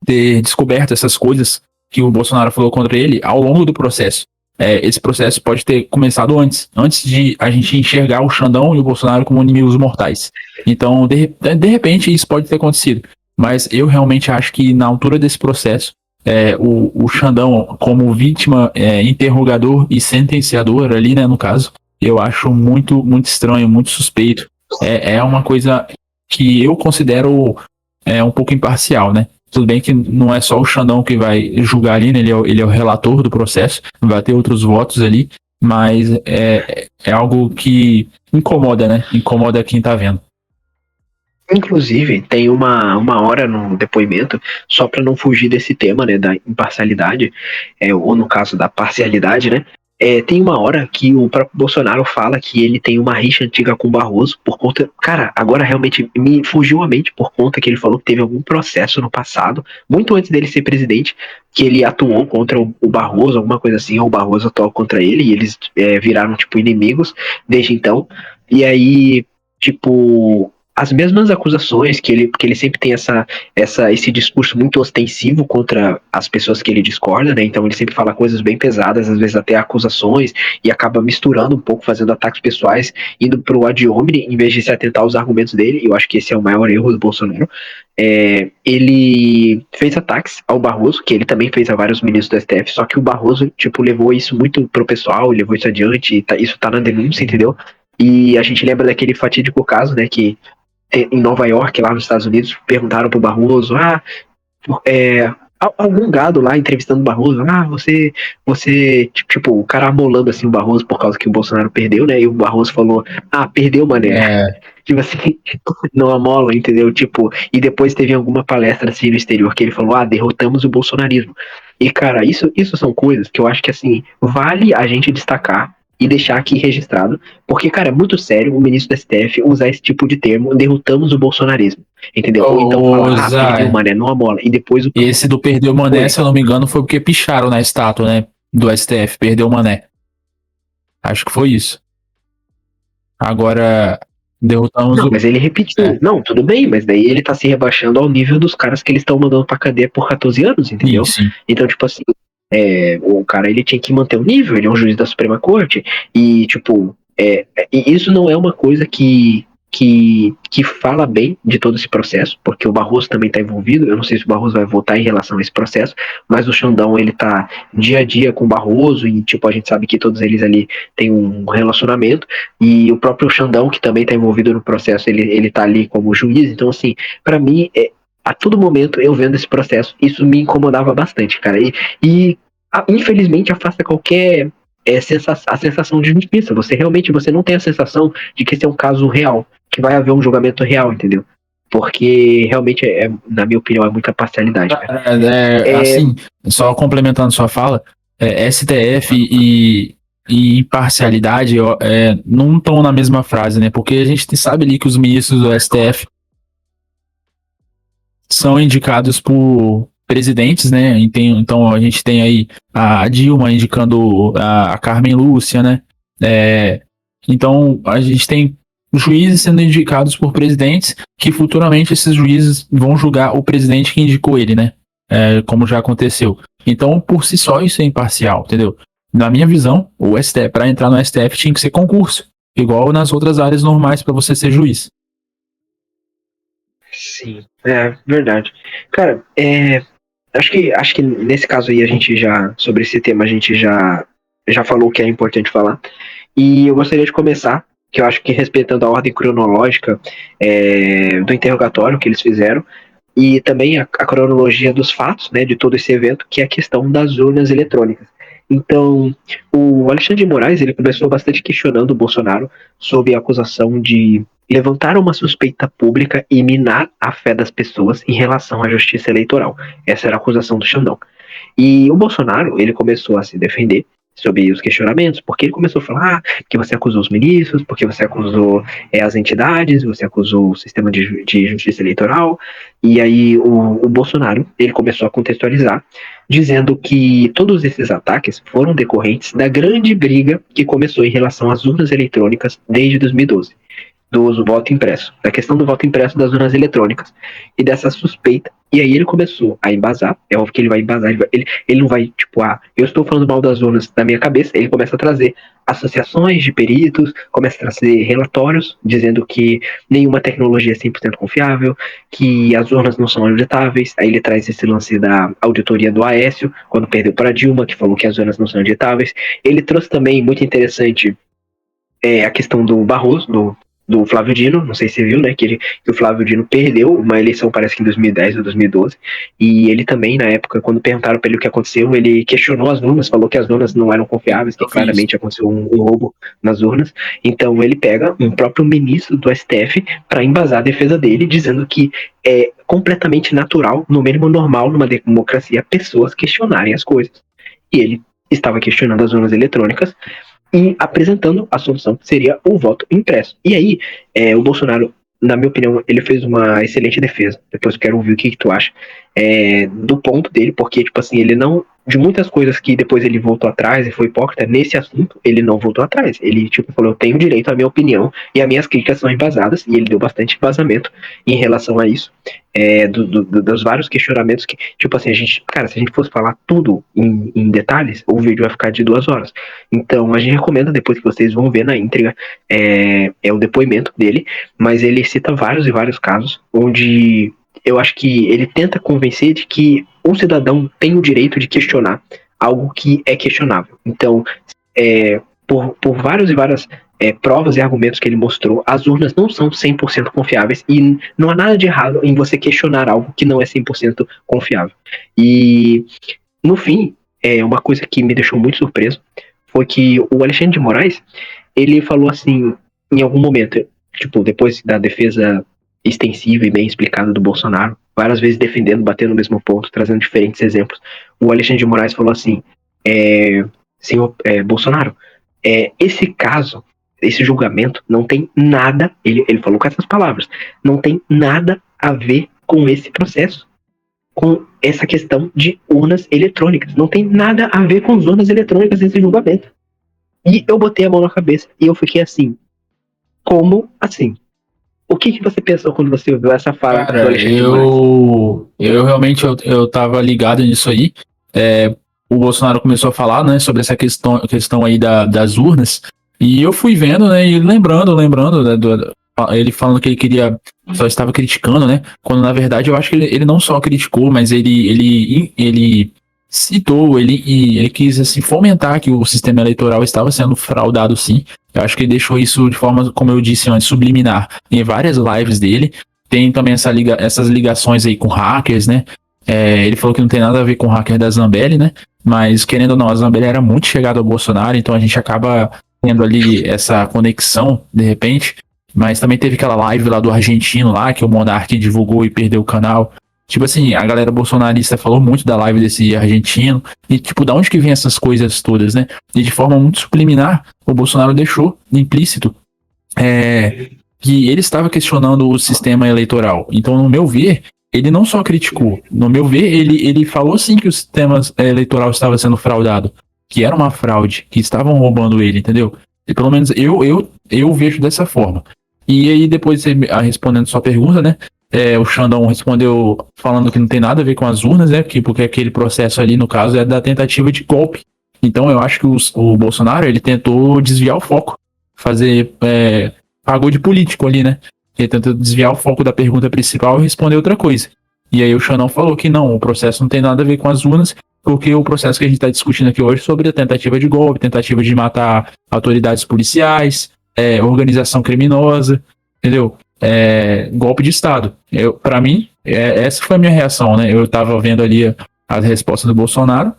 ter descoberto essas coisas que o Bolsonaro falou contra ele ao longo do processo. Esse processo pode ter começado antes de a gente enxergar o Xandão e o Bolsonaro como inimigos mortais. Então, de repente, isso pode ter acontecido. Mas eu realmente acho que na altura desse processo, o Xandão, como vítima, interrogador e sentenciador ali, né, no caso, eu acho muito, muito estranho, muito suspeito. É uma coisa que eu considero um pouco imparcial, né? Tudo bem que não é só o Xandão que vai julgar ali, né? Ele é o relator do processo, vai ter outros votos ali, mas é algo que incomoda, né? Incomoda quem tá vendo. Inclusive, tem uma hora no depoimento, só para não fugir desse tema, né, da imparcialidade, ou no caso da parcialidade, né, tem uma hora que o próprio Bolsonaro fala que ele tem uma rixa antiga com o Barroso por conta... Cara, agora realmente me fugiu a mente por conta que ele falou que teve algum processo no passado, muito antes dele ser presidente, que ele atuou contra o Barroso, alguma coisa assim, ou o Barroso atuou contra ele, e eles viraram, tipo, inimigos desde então. E aí, tipo... As mesmas acusações porque ele sempre tem esse discurso muito ostensivo contra as pessoas que ele discorda, né? Então ele sempre fala coisas bem pesadas, às vezes até acusações, e acaba misturando um pouco, fazendo ataques pessoais, indo pro ad hominem, em vez de se atentar aos argumentos dele. E eu acho que esse é o maior erro do Bolsonaro. Ele fez ataques ao Barroso, que ele também fez a vários ministros do STF, só que o Barroso, tipo, levou isso muito pro pessoal, levou isso adiante, isso tá na denúncia, entendeu? E a gente lembra daquele fatídico caso, né, que em Nova York, lá nos Estados Unidos, perguntaram pro Barroso, algum gado lá entrevistando o Barroso, tipo, o cara amolando assim o Barroso por causa que o Bolsonaro perdeu, né, e o Barroso falou, perdeu, mané. Tipo assim, não amola, entendeu? Tipo, e depois teve alguma palestra assim no exterior que ele falou, derrotamos o bolsonarismo. E, cara, isso são coisas que eu acho que, assim, vale a gente destacar e deixar aqui registrado, porque, cara, é muito sério o ministro do STF usar esse tipo de termo, derrotamos o bolsonarismo, entendeu? Ou então falar, perdeu, mané, não amola. E depois Esse do perdeu o mané, se eu não me engano, foi porque picharam na estátua, né, do STF, perdeu o mané. Acho que foi isso. Agora, derrotamos Não, mas ele repetiu. Não, tudo bem, mas daí ele tá se rebaixando ao nível dos caras que eles estão mandando pra cadeia por 14 anos, entendeu? Sim. Então, tipo assim, o cara, ele tinha que manter o nível, ele é um juiz da Suprema Corte, e, tipo, e isso não é uma coisa que fala bem de todo esse processo, porque o Barroso também está envolvido. Eu não sei se o Barroso vai votar em relação a esse processo, mas o Xandão, ele tá dia a dia com o Barroso, e, tipo, a gente sabe que todos eles ali têm um relacionamento, e o próprio Xandão, que também está envolvido no processo, ele tá ali como juiz. Então, assim, para mim, a todo momento, eu vendo esse processo, isso me incomodava bastante, cara, e infelizmente afasta qualquer a sensação de justiça. Você não tem a sensação de que esse é um caso real, que vai haver um julgamento real, entendeu? Porque realmente, na minha opinião, é muita parcialidade, cara. Assim, só complementando sua fala, STF e imparcialidade não estão na mesma frase, né? Porque a gente sabe ali que os ministros do STF são indicados por presidentes, né? Então a gente tem aí a Dilma indicando a Carmen Lúcia, né? Então a gente tem juízes sendo indicados por presidentes, que futuramente esses juízes vão julgar o presidente que indicou ele, né? Como já aconteceu. Então, por si só, isso é imparcial, entendeu? Na minha visão, o STF, para entrar no STF, tinha que ser concurso, igual nas outras áreas normais para você ser juiz. Sim, verdade. Cara, acho que nesse caso aí sobre esse tema, a gente já falou o que é importante falar. E eu gostaria de começar, que eu acho que respeitando a ordem cronológica do interrogatório que eles fizeram, e também a cronologia dos fatos, né, de todo esse evento, que é a questão das urnas eletrônicas. Então, o Alexandre de Moraes, ele começou bastante questionando o Bolsonaro sobre a acusação de levantar uma suspeita pública e minar a fé das pessoas em relação à justiça eleitoral. Essa era a acusação do Xandão. E o Bolsonaro, ele começou a se defender, sobre os questionamentos, porque ele começou a falar que você acusou os ministros, porque você acusou as entidades, você acusou o sistema de justiça eleitoral, e aí o Bolsonaro, ele começou a contextualizar, dizendo que todos esses ataques foram decorrentes da grande briga que começou em relação às urnas eletrônicas desde 2012, do voto impresso, da questão do voto impresso das urnas eletrônicas e dessa suspeita. E aí ele começou a embasar, é óbvio que ele vai embasar, ele não vai, tipo, eu estou falando mal das urnas da minha cabeça, ele começa a trazer associações de peritos, começa a trazer relatórios dizendo que nenhuma tecnologia é 100% confiável, que as urnas não são auditáveis. Aí ele traz esse lance da auditoria do Aécio, quando perdeu para Dilma, que falou que as urnas não são auditáveis. Ele trouxe também, muito interessante, a questão do Barroso, do Flávio Dino, não sei se você viu, né, que o Flávio Dino perdeu uma eleição, parece que em 2010 ou 2012, e ele também, na época, quando perguntaram para ele o que aconteceu, ele questionou as urnas, falou que as urnas não eram confiáveis, que claramente aconteceu um roubo nas urnas. Então ele pega um próprio ministro do STF para embasar a defesa dele, dizendo que é completamente natural, no mínimo normal, numa democracia, pessoas questionarem as coisas. E ele estava questionando as urnas eletrônicas e apresentando a solução, que seria o voto impresso. E aí, o Bolsonaro, na minha opinião, ele fez uma excelente defesa. Depois eu quero ouvir o que tu acha do ponto dele, porque, tipo assim, ele não... De muitas coisas que depois ele voltou atrás e foi hipócrita, nesse assunto, ele não voltou atrás. Ele, tipo, falou, eu tenho direito à minha opinião e as minhas críticas são embasadas, e ele deu bastante embasamento em relação a isso. Dos vários questionamentos que, tipo assim, se a gente fosse falar tudo em detalhes, o vídeo vai ficar de 2 horas. Então, a gente recomenda, depois que vocês vão ver na íntegra, o depoimento dele, mas ele cita vários e vários casos onde eu acho que ele tenta convencer de que um cidadão tem o direito de questionar algo que é questionável. Então, por vários e várias provas e argumentos que ele mostrou, as urnas não são 100% confiáveis e não há nada de errado em você questionar algo que não é 100% confiável. E, no fim, uma coisa que me deixou muito surpreso foi que o Alexandre de Moraes, ele falou assim, em algum momento, tipo, depois da defesa extensiva e bem explicada do Bolsonaro, várias vezes defendendo, batendo no mesmo ponto, trazendo diferentes exemplos, o Alexandre de Moraes falou assim, senhor Bolsonaro, esse caso, esse julgamento não tem nada, ele falou com essas palavras, não tem nada a ver com esse processo, com essa questão de urnas eletrônicas. Não tem nada a ver com as urnas eletrônicas nesse julgamento. E eu botei a mão na cabeça e eu fiquei assim, como assim? O que você pensou quando você ouviu essa fala do Alexandre de Moraes? Eu realmente eu tava ligado nisso aí. O Bolsonaro começou a falar, né, sobre essa questão aí das urnas, e eu fui vendo, né, e lembrando, né, ele falando que ele queria, só estava criticando, né, quando na verdade eu acho que ele não só criticou, mas ele citou, ele quis assim, fomentar que o sistema eleitoral estava sendo fraudado, sim. Eu acho que ele deixou isso de forma, como eu disse antes, subliminar em várias lives dele. Tem também essas ligações aí com hackers, né? Ele falou que não tem nada a ver com o hacker da Zambelli, né? Mas, querendo ou não, a Zambelli era muito chegada ao Bolsonaro, então a gente acaba tendo ali essa conexão, de repente. Mas também teve aquela live lá do argentino lá, que o Monark divulgou e perdeu o canal. Tipo assim, a galera bolsonarista falou muito da live desse argentino. E, tipo, da onde que vem essas coisas todas, né? E de forma muito subliminar, o Bolsonaro deixou implícito que ele estava questionando o sistema eleitoral. Então, no meu ver, ele não só criticou. No meu ver, ele falou sim que o sistema eleitoral estava sendo fraudado. Que era uma fraude, que estavam roubando ele, entendeu? E pelo menos eu vejo dessa forma. E aí, depois, respondendo sua pergunta, né? O Xandão respondeu falando que não tem nada a ver com as urnas, né? Porque aquele processo ali, no caso, é da tentativa de golpe. Então eu acho que o Bolsonaro, ele tentou desviar o foco. Pagou de político ali, né? Ele tentou desviar o foco da pergunta principal e responder outra coisa. E aí o Xandão falou que não, o processo não tem nada a ver com as urnas, porque o processo que a gente está discutindo aqui hoje é sobre a tentativa de golpe, tentativa de matar autoridades policiais, organização criminosa, entendeu? Golpe de Estado. Para mim, essa foi a minha reação, né? Eu tava vendo ali as respostas do Bolsonaro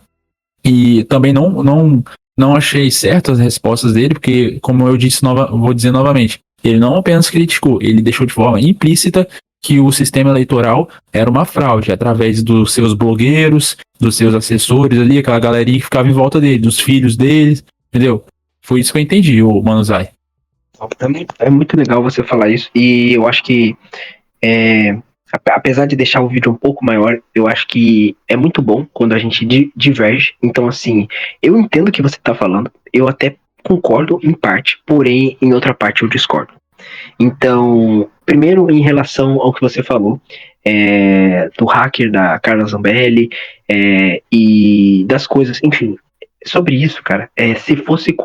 e também não achei certas as respostas dele, porque, como eu disse, vou dizer novamente, ele não apenas criticou, ele deixou de forma implícita que o sistema eleitoral era uma fraude, através dos seus blogueiros, dos seus assessores ali, aquela galerinha que ficava em volta dele, dos filhos deles, entendeu? Foi isso que eu entendi, o Manuzai. Também é muito legal você falar isso, e eu acho que apesar de deixar o vídeo um pouco maior, eu acho que é muito bom quando a gente diverge. Então, assim, eu entendo o que você está falando, eu até concordo em parte, porém, em outra parte eu discordo. Então, primeiro, em relação ao que você falou, do hacker da Carla Zambelli, e das coisas, enfim, sobre isso, cara, se fosse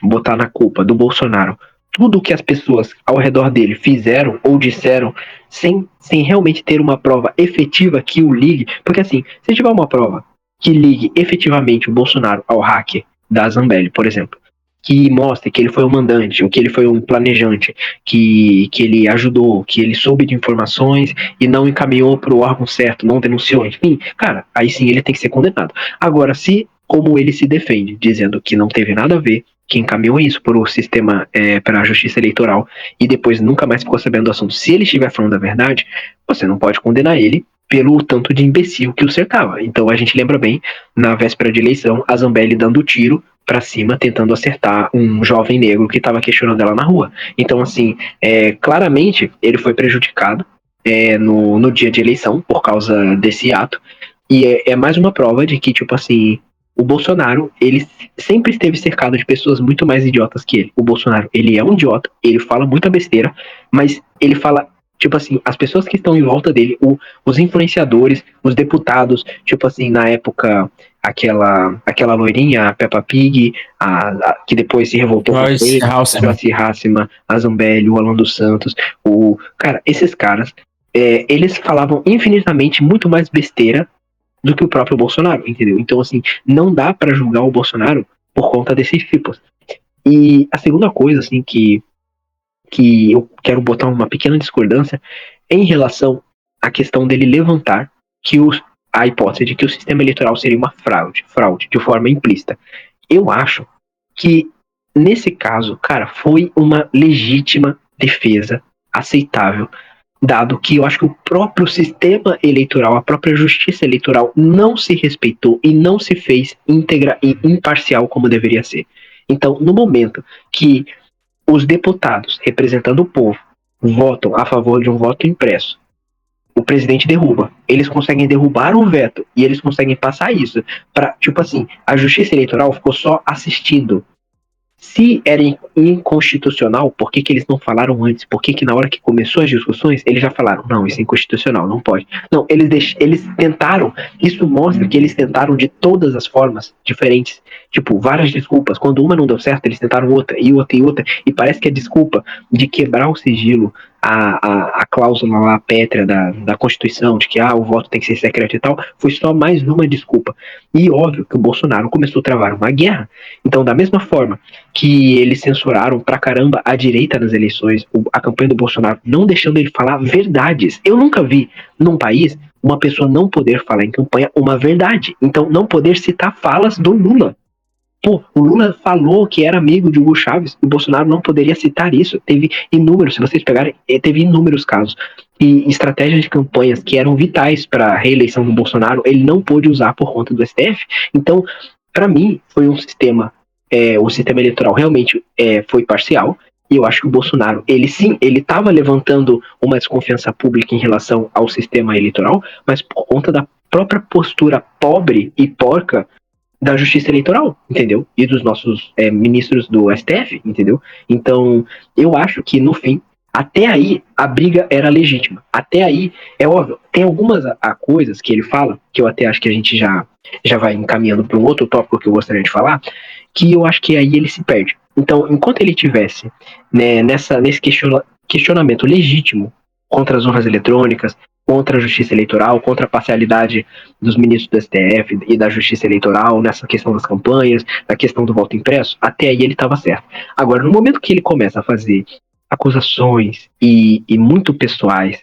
botar na culpa do Bolsonaro tudo que as pessoas ao redor dele fizeram ou disseram, sem realmente ter uma prova efetiva que o ligue, porque assim, se tiver uma prova que ligue efetivamente o Bolsonaro ao hacker da Zambelli, por exemplo, que mostre que ele foi um mandante, ou que ele foi um planejante, que ele ajudou, que ele soube de informações e não encaminhou para o órgão certo, não denunciou, enfim, cara, aí sim ele tem que ser condenado. Agora, se, como ele se defende, dizendo que não teve nada a ver, que encaminhou isso para o sistema, para a justiça eleitoral, e depois nunca mais ficou sabendo do assunto, se ele estiver falando a verdade, você não pode condenar ele pelo tanto de imbecil que o cercava. Então a gente lembra bem, na véspera de eleição, a Zambelli dando tiro para cima, tentando acertar um jovem negro que estava questionando ela na rua. Então, assim, claramente ele foi prejudicado no dia de eleição por causa desse ato. E é mais uma prova de que, tipo assim, o Bolsonaro, ele sempre esteve cercado de pessoas muito mais idiotas que ele. O Bolsonaro, ele é um idiota, ele fala muita besteira, mas ele fala, tipo assim, as pessoas que estão em volta dele, os influenciadores, os deputados, tipo assim, na época, aquela loirinha, a Peppa Pig, que depois se revoltou contra Joyce ele, Hasselman. Joyce Hasselman, a Zambelli, o Alan dos Santos, cara, esses caras, eles falavam infinitamente muito mais besteira do que o próprio Bolsonaro, entendeu? Então, assim, não dá para julgar o Bolsonaro por conta desses tipos. E a segunda coisa, assim, que eu quero botar uma pequena discordância em relação à questão dele levantar que a hipótese de que o sistema eleitoral seria uma fraude de forma implícita. Eu acho que, nesse caso, cara, foi uma legítima defesa aceitável, dado que eu acho que o próprio sistema eleitoral, a própria justiça eleitoral não se respeitou e não se fez íntegra e imparcial como deveria ser. Então, no momento que os deputados, representando o povo, votam a favor de um voto impresso, o presidente derruba. Eles conseguem derrubar o veto e eles conseguem passar isso para, tipo assim, a justiça eleitoral ficou só assistindo. Se era inconstitucional, por que eles não falaram antes? Por que na hora que começou as discussões, eles já falaram, não, isso é inconstitucional, não pode. Não, eles tentaram, isso mostra que eles tentaram de todas as formas diferentes, tipo, várias desculpas. Quando uma não deu certo, eles tentaram outra, e outra, e outra, e parece que a desculpa de quebrar o sigilo, a cláusula lá pétrea da Constituição, de que o voto tem que ser secreto e tal, foi só mais uma desculpa. E óbvio que o Bolsonaro começou a travar uma guerra. Então, da mesma forma que eles censuraram pra caramba a direita nas eleições, a campanha do Bolsonaro, não deixando ele falar verdades. Eu nunca vi num país uma pessoa não poder falar em campanha uma verdade. Então, não poder citar falas do Lula. Pô, o Lula falou que era amigo de Hugo Chávez, o Bolsonaro não poderia citar isso. Teve inúmeros, se vocês pegarem, teve inúmeros casos. E estratégias de campanhas que eram vitais para a reeleição do Bolsonaro, ele não pôde usar por conta do STF. Então, para mim, foi um sistema, o sistema eleitoral realmente foi parcial. E eu acho que o Bolsonaro, ele estava levantando uma desconfiança pública em relação ao sistema eleitoral, mas por conta da própria postura pobre e porca da justiça eleitoral, entendeu? E dos nossos ministros do STF, entendeu? Então, eu acho que, no fim, até aí, a briga era legítima. Até aí, é óbvio, tem algumas coisas que ele fala, que eu até acho que a gente já vai encaminhando para um outro tópico que eu gostaria de falar, que eu acho que aí ele se perde. Então, enquanto ele tivesse, né, nesse questionamento legítimo contra as urnas eletrônicas, contra a justiça eleitoral, contra a parcialidade dos ministros do STF e da justiça eleitoral, nessa questão das campanhas, na questão do voto impresso, até aí ele estava certo. Agora, no momento que ele começa a fazer acusações e muito pessoais,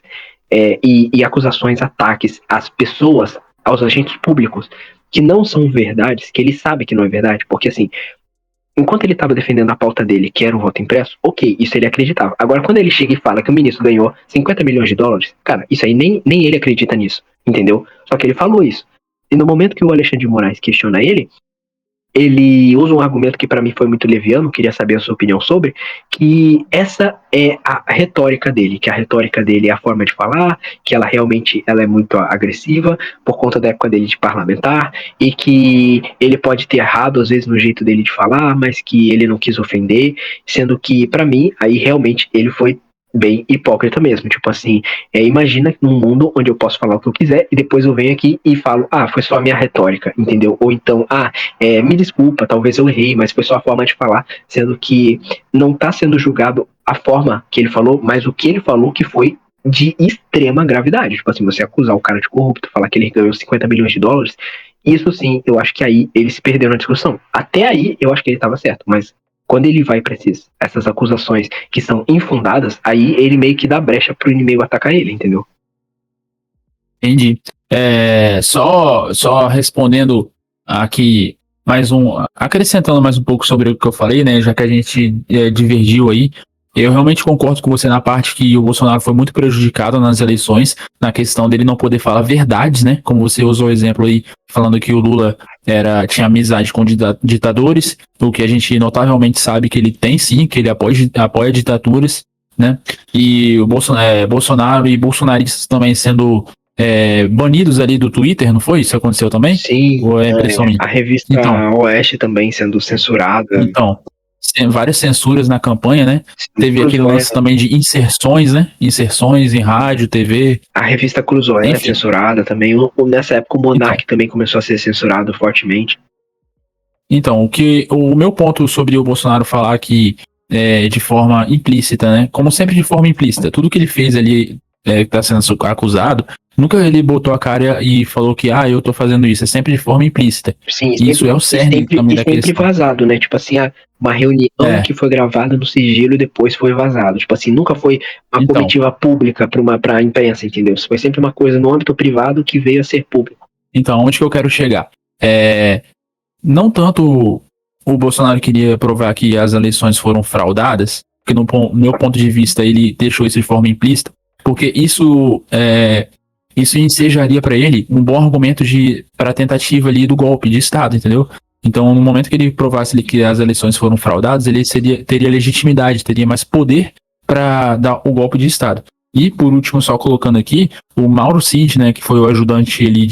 e acusações, ataques às pessoas, aos agentes públicos, que não são verdades, que ele sabe que não é verdade, porque assim, enquanto ele estava defendendo a pauta dele, que era o voto impresso, ok, isso ele acreditava. Agora, quando ele chega e fala que o ministro ganhou 50 milhões de dólares, cara, isso aí nem ele acredita nisso, entendeu? Só que ele falou isso. E no momento que o Alexandre de Moraes questiona ele usa um argumento que para mim foi muito leviano, queria saber a sua opinião sobre, que essa é a retórica dele, que a retórica dele é a forma de falar, que ela realmente ela é muito agressiva por conta da época dele de parlamentar, e que ele pode ter errado às vezes no jeito dele de falar, mas que ele não quis ofender, sendo que para mim aí realmente ele foi bem hipócrita mesmo, tipo assim, imagina num mundo onde eu posso falar o que eu quiser e depois eu venho aqui e falo, foi só a minha retórica, entendeu? Ou então, me desculpa, talvez eu errei, mas foi só a forma de falar, sendo que não está sendo julgado a forma que ele falou, mas o que ele falou que foi de extrema gravidade. Tipo assim, você acusar o cara de corrupto, falar que ele ganhou 50 milhões de dólares, isso sim, eu acho que aí ele se perdeu na discussão. Até aí, eu acho que ele estava certo, mas quando ele vai para essas acusações que são infundadas, aí ele meio que dá brecha pro inimigo atacar ele, entendeu? Entendi. Só respondendo aqui acrescentando mais um pouco sobre o que eu falei, né, já que a gente divergiu aí, eu realmente concordo com você na parte que o Bolsonaro foi muito prejudicado nas eleições, na questão dele não poder falar verdades, né, como você usou o exemplo aí, falando que o Lula tinha amizade com ditadores, o que a gente notavelmente sabe que ele tem sim, que ele apoia ditaduras, né, e o Bolsonaro e bolsonaristas também sendo banidos ali do Twitter, não foi? Isso aconteceu também? Sim, Ou é impressão minha? a revista Então, Oeste também sendo censurada. então, várias censuras na campanha, né? Teve Cruzoé, aquele lance também de inserções, né? Inserções em rádio, TV. a revista Cruzoé é Enfim. censurada também. Nessa época o Monark também começou a ser censurado fortemente. Então, o meu ponto sobre o Bolsonaro falar que de forma implícita, né? Como sempre de forma implícita, tudo que ele fez ali que está sendo acusado, nunca ele botou a cara e falou que eu tô fazendo isso, é sempre de forma implícita. Sim, E isso é o cerne também da sempre questão. vazado, né? Tipo assim, uma reunião que foi gravada no sigilo e depois foi vazado. Tipo assim, nunca foi uma comitiva pública pra imprensa, entendeu? Foi sempre uma coisa no âmbito privado que veio a ser público. Então, onde que eu quero chegar? Não tanto o Bolsonaro queria provar que as eleições foram fraudadas, porque no meu ponto de vista ele deixou isso de forma implícita, porque isso ensejaria para ele um bom argumento para a tentativa ali do golpe de Estado, entendeu? Então, no momento que ele provasse ali que as eleições foram fraudadas, ele teria legitimidade, teria mais poder para dar o golpe de Estado. E, por último, só colocando aqui, o Mauro Cid, né, que foi o ajudante ali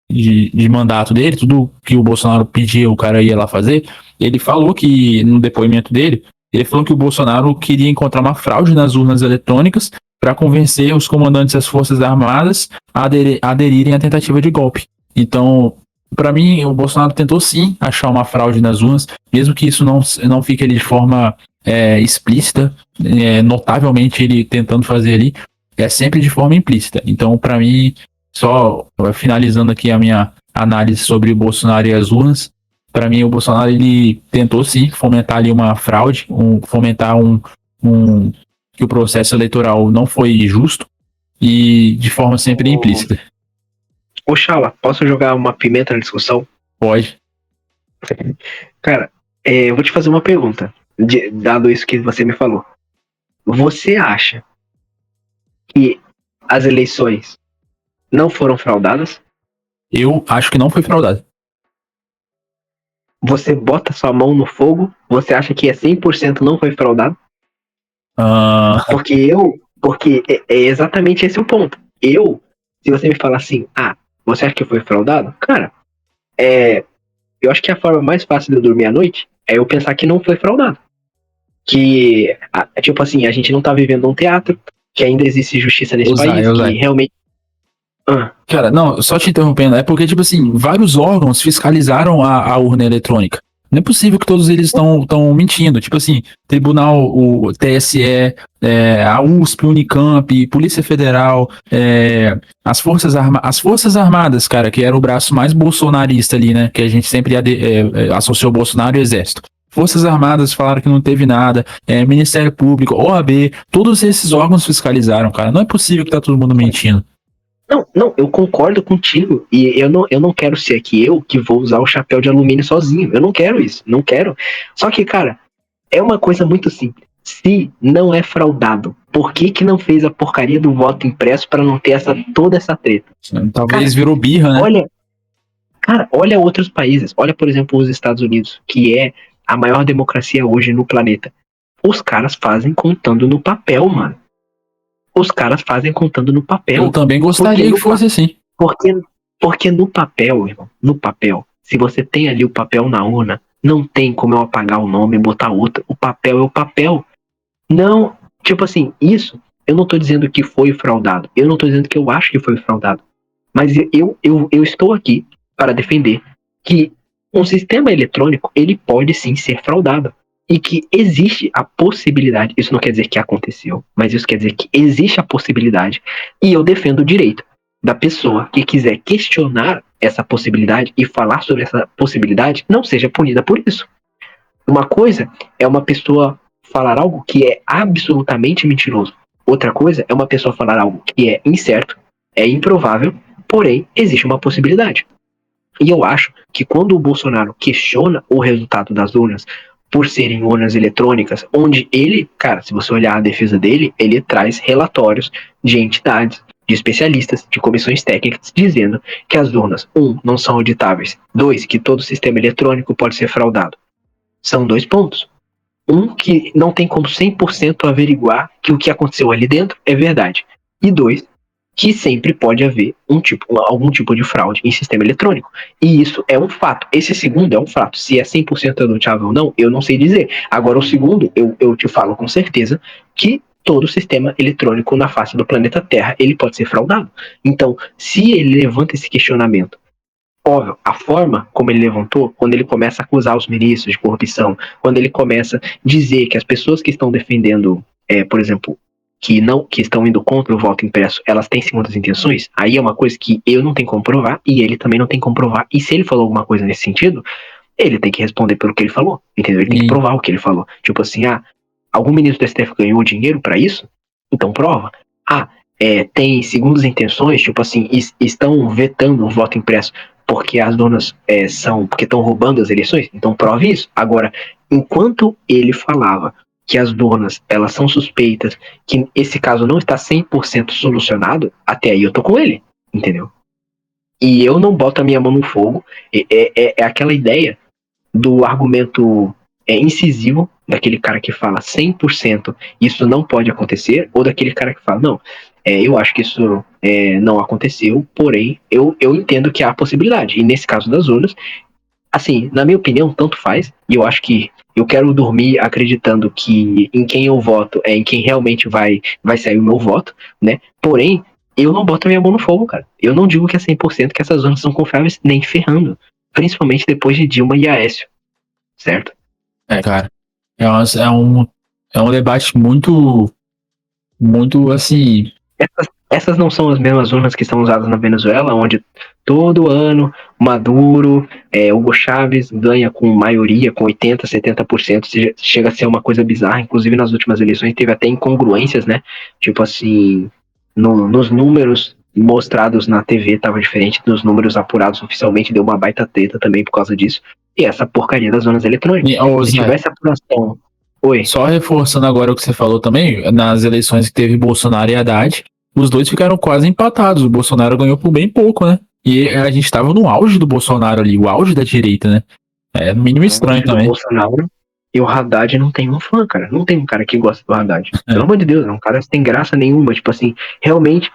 de mandato dele, tudo que o Bolsonaro pedia, o cara ia lá fazer, ele falou que, no depoimento dele, ele falou que o Bolsonaro queria encontrar uma fraude nas urnas eletrônicas para convencer os comandantes das Forças Armadas a aderirem à tentativa de golpe. Então, para mim, o Bolsonaro tentou sim achar uma fraude nas urnas, mesmo que isso não fique ali de forma explícita, notavelmente ele tentando fazer ali, é sempre de forma implícita. Então, para mim, só finalizando aqui a minha análise sobre o Bolsonaro e as urnas, para mim o Bolsonaro ele tentou sim fomentar ali uma fraude, fomentar que o processo eleitoral não foi justo e de forma sempre implícita. Ô Chala, posso jogar uma pimenta na discussão? Pode. Cara, eu vou te fazer uma pergunta, dado isso que você me falou. Você acha que as eleições não foram fraudadas? Eu acho que não foi fraudado. Você bota sua mão no fogo, você acha que 100% não foi fraudado? Porque é exatamente esse o ponto. Se você me falar assim, você acha que foi fraudado? Cara, eu acho que a forma mais fácil de eu dormir à noite é eu pensar que não foi fraudado. Que, tipo assim, a gente não tá vivendo um teatro, que ainda existe justiça nesse país, que realmente... Cara, não, só te interrompendo, é porque, tipo assim, vários órgãos fiscalizaram a urna eletrônica. Não é possível que todos eles estão mentindo. Tipo assim, tribunal, o TSE, a USP, Unicamp, Polícia Federal, as Forças Armadas, cara, que era o braço mais bolsonarista ali, né? Que a gente sempre associou Bolsonaro e Exército. Forças Armadas falaram que não teve nada, Ministério Público, OAB, todos esses órgãos fiscalizaram, cara. Não é possível que tá todo mundo mentindo. Não, eu concordo contigo. E eu não quero ser aqui eu que vou usar o chapéu de alumínio sozinho. Eu não quero isso, não quero. Só que, cara, é uma coisa muito simples. Se não é fraudado, por que que não fez a porcaria do voto impresso para não ter toda essa treta? Talvez Cara, virou birra, né? olha, olha outros países. Olha, por exemplo, os Estados Unidos, que é a maior democracia hoje no planeta. Os caras fazem contando no papel, mano. Os caras fazem contando no Eu papel. também Porque gostaria que no, fosse assim. porque, porque no papel, irmão, no papel, se você tem ali o papel na urna, não tem como eu apagar o nome e botar outro. O papel é o papel. Não, tipo assim, isso, eu não tô dizendo que foi fraudado. Eu não tô dizendo que eu acho que foi fraudado. Mas eu estou aqui para defender que um sistema eletrônico, ele pode sim ser fraudado. E que existe a possibilidade, isso não quer dizer que aconteceu, mas isso quer dizer que existe a possibilidade, e eu defendo o direito da pessoa que quiser questionar essa possibilidade e falar sobre essa possibilidade, não seja punida por isso. Uma coisa é uma pessoa falar algo que é absolutamente mentiroso. Outra coisa é uma pessoa falar algo que é incerto, é improvável, porém existe uma possibilidade. E eu acho que quando o Bolsonaro questiona o resultado das urnas por serem urnas eletrônicas, onde ele, cara, se você olhar a defesa dele, ele traz relatórios de entidades, de especialistas, de comissões técnicas, dizendo que as urnas, não são auditáveis, dois, que todo sistema eletrônico pode ser fraudado. São dois pontos. Que não tem como 100% averiguar que o que aconteceu ali dentro é verdade. E dois, que sempre pode haver algum tipo de fraude em sistema eletrônico. E isso é um fato. Esse segundo é um fato. Se é 100% adotável ou não, eu não sei dizer. Agora, o segundo, eu te falo com certeza que todo sistema eletrônico na face do planeta Terra, ele pode ser fraudado. Então, se ele levanta esse questionamento, óbvio, a forma como ele levantou, quando ele começa a acusar os ministros de corrupção, quando ele começa a dizer que as pessoas que estão defendendo, por exemplo, que estão indo contra o voto impresso, elas têm segundas intenções, aí é uma coisa que eu não tenho como provar e ele também não tem como provar. E se ele falou alguma coisa nesse sentido, ele tem que responder pelo que ele falou, entendeu? Ele tem que E provar o que ele falou. Tipo assim, algum ministro do STF ganhou dinheiro para isso? Então prova. Tem segundas intenções, tipo assim, estão vetando o voto impresso porque as donas porque estão roubando as eleições, então prove isso. Agora, enquanto ele falava que as donas, elas são suspeitas, que esse caso não está 100% solucionado, até aí eu tô com ele, entendeu? E eu não boto a minha mão no fogo, é aquela ideia do argumento incisivo, daquele cara que fala 100% isso não pode acontecer, ou daquele cara que fala, não, eu acho que isso não aconteceu, porém, eu entendo que há possibilidade. E nesse caso das urnas, assim, na minha opinião, tanto faz, e eu acho que eu quero dormir acreditando que em quem eu voto é em quem realmente vai sair o meu voto, né? Porém, eu não boto a minha mão no fogo, cara. Eu não digo que é 100% que essas urnas são confiáveis nem ferrando. Principalmente depois de Dilma e Aécio, certo? cara, é um debate muito assim. Essas não são as mesmas urnas que são usadas na Venezuela, onde todo ano Maduro, Hugo Chávez ganha com maioria, com 80%, 70%, chega a ser uma coisa bizarra. Inclusive nas últimas eleições teve até incongruências, né? Tipo assim, nos números mostrados na TV estava diferente dos números apurados oficialmente, deu uma baita treta também por causa disso. E essa porcaria das zonas eletrônicas. Ô, Se Zé, tivesse apuração. Oi. só reforçando agora o que você falou também, nas eleições que teve Bolsonaro e Haddad, os dois ficaram quase empatados. O Bolsonaro ganhou por bem pouco, né? E a gente tava no auge do Bolsonaro ali, o auge da direita, né? É no mínimo estranho Do também. Bolsonaro. E o Haddad não tem um fã, cara. Não tem um cara que gosta do Haddad. Pelo É. amor de Deus, é um cara sem graça nenhuma. Tipo assim, realmente,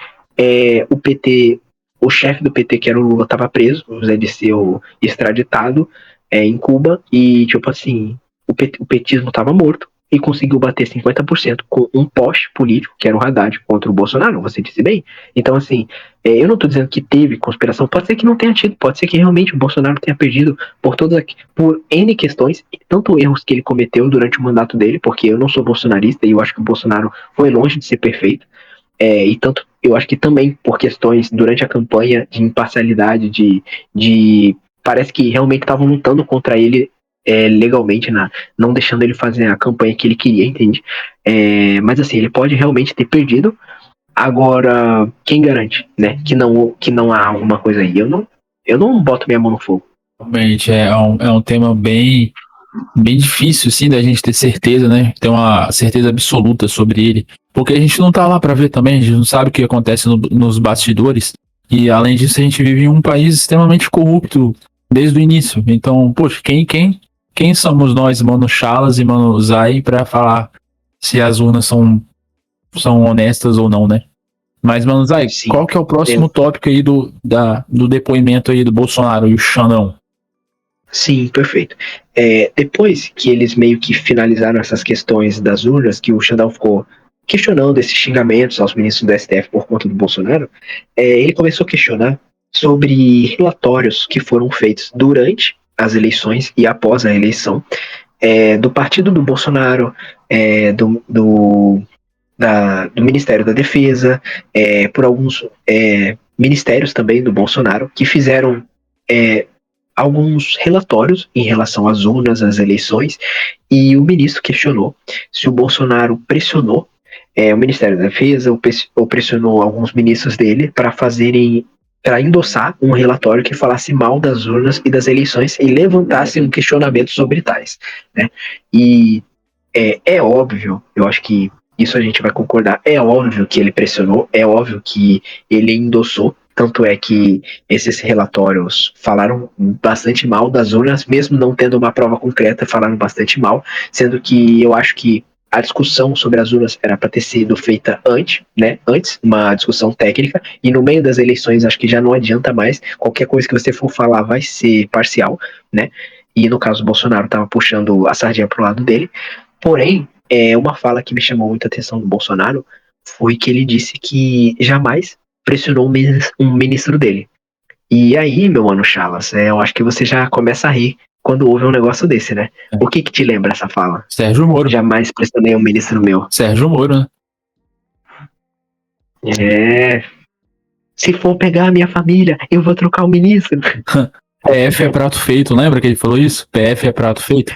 o PT, o chefe do PT, que era o Lula, tava preso, o Zé Disseu extraditado em Cuba. E, tipo assim, o petismo tava morto. E conseguiu bater 50% com um poste político, que era o Haddad, contra o Bolsonaro, você disse bem. Então, assim, eu não estou dizendo que teve conspiração, pode ser que não tenha tido, pode ser que realmente o Bolsonaro tenha perdido por N questões, tanto erros que ele cometeu durante o mandato dele, porque eu não sou bolsonarista e eu acho que o Bolsonaro foi longe de ser perfeito, e tanto eu acho que também por questões durante a campanha de imparcialidade, parece que realmente estavam lutando contra ele legalmente, não deixando ele fazer a campanha que ele queria, entende? Mas assim, ele pode realmente ter perdido, Agora, quem garante, né? Que não há alguma coisa aí. Eu não boto minha mão no fogo. Realmente é um tema bem difícil, assim, da gente ter certeza, né? Ter uma certeza absoluta sobre ele. Porque a gente não tá lá pra ver também, a gente não sabe o que acontece nos bastidores. E além disso, a gente vive em um país extremamente corrupto desde o início. Então, poxa, quem somos nós, mano Chalas e mano Zay, pra falar se as urnas são honestas ou não, né? Mas, mano Zay, Sim. qual que é o É, próximo tópico aí do depoimento aí do Bolsonaro e o Xandão? sim, perfeito. Depois que eles meio que finalizaram essas questões das urnas, que o Xandão ficou questionando esses xingamentos aos ministros do STF por conta do Bolsonaro, ele começou a questionar sobre relatórios que foram feitos durante as eleições e após a eleição, do partido do Bolsonaro, do Ministério da Defesa, por alguns ministérios também do Bolsonaro, que fizeram é, alguns relatórios em relação às urnas, às eleições, e o ministro questionou se o Bolsonaro pressionou o Ministério da Defesa ou pressionou alguns ministros dele para endossar um relatório que falasse mal das urnas e das eleições e levantasse um questionamento sobre tais, né? E é óbvio, eu acho que isso a gente vai concordar, é óbvio que ele pressionou, é óbvio que ele endossou, tanto é que esses relatórios falaram bastante mal das urnas, mesmo não tendo uma prova concreta, falaram bastante mal, sendo que eu acho que a discussão sobre as urnas era para ter sido feita antes, né? Antes, uma discussão técnica, e no meio das eleições acho que já não adianta mais, qualquer coisa que você for falar vai ser parcial, né? E no caso o Bolsonaro estava puxando a sardinha pro lado dele. Porém, uma fala que me chamou muita atenção do Bolsonaro foi que ele disse que jamais pressionou um ministro dele. E aí, meu mano Chalas, eu acho que você já começa a rir quando ouve um negócio desse, né? O que te lembra essa fala? Sérgio Moro. Jamais pressionei um ministro meu. Sérgio Moro, né? É. Se for pegar a minha família, eu vou trocar o ministro. PF é prato feito, lembra que ele falou isso? PF é prato feito?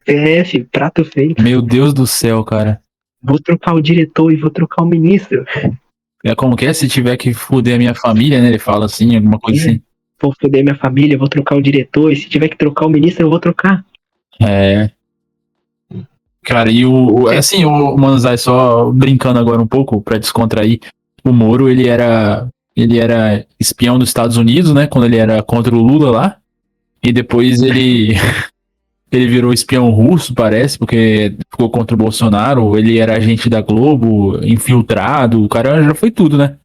PF, prato feito. Meu Deus do céu, cara. Vou trocar o diretor e vou trocar o ministro. É como que é? Se tiver que fuder a minha família, né? Ele fala assim, alguma coisa É. assim. Vou foder minha família, vou trocar o diretor, e se tiver que trocar o ministro, eu vou trocar. É. Cara, e assim, o Manzai, só brincando agora um pouco pra descontrair, o Moro, ele era espião dos Estados Unidos, né? Quando ele era contra o Lula lá. E depois ele virou espião russo, parece, porque ficou contra o Bolsonaro. Ele era agente da Globo, infiltrado. O cara já foi tudo, né?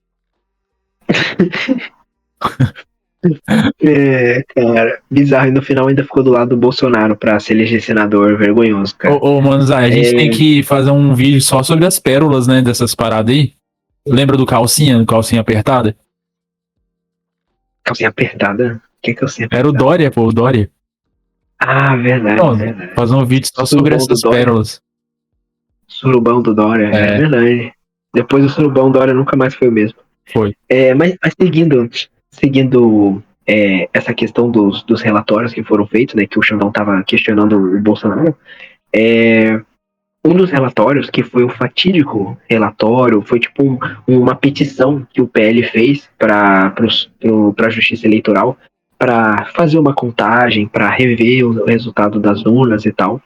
Cara, bizarro. E no final ainda ficou do lado do Bolsonaro pra se eleger senador. Vergonhoso, cara. Ô, Manzai, a gente tem que fazer um vídeo só sobre as pérolas, né? Dessas paradas aí. Lembra do calcinha apertada? Calcinha apertada? O que é calcinha Era o apertada? Dória, pô, o Dória. Ah, verdade, Não, verdade. fazer um vídeo só sobre Surubão do essas Dória. pérolas. Surubão do Dória, é É, verdade. Depois do surubão, Dória nunca mais foi o mesmo. foi. Mas seguindo essa questão dos relatórios que foram feitos, né, que o Xandão estava questionando o Bolsonaro, um dos relatórios, que foi o fatídico relatório, foi tipo uma petição que o PL fez para a Justiça Eleitoral para fazer uma contagem, para rever o resultado das urnas e tal.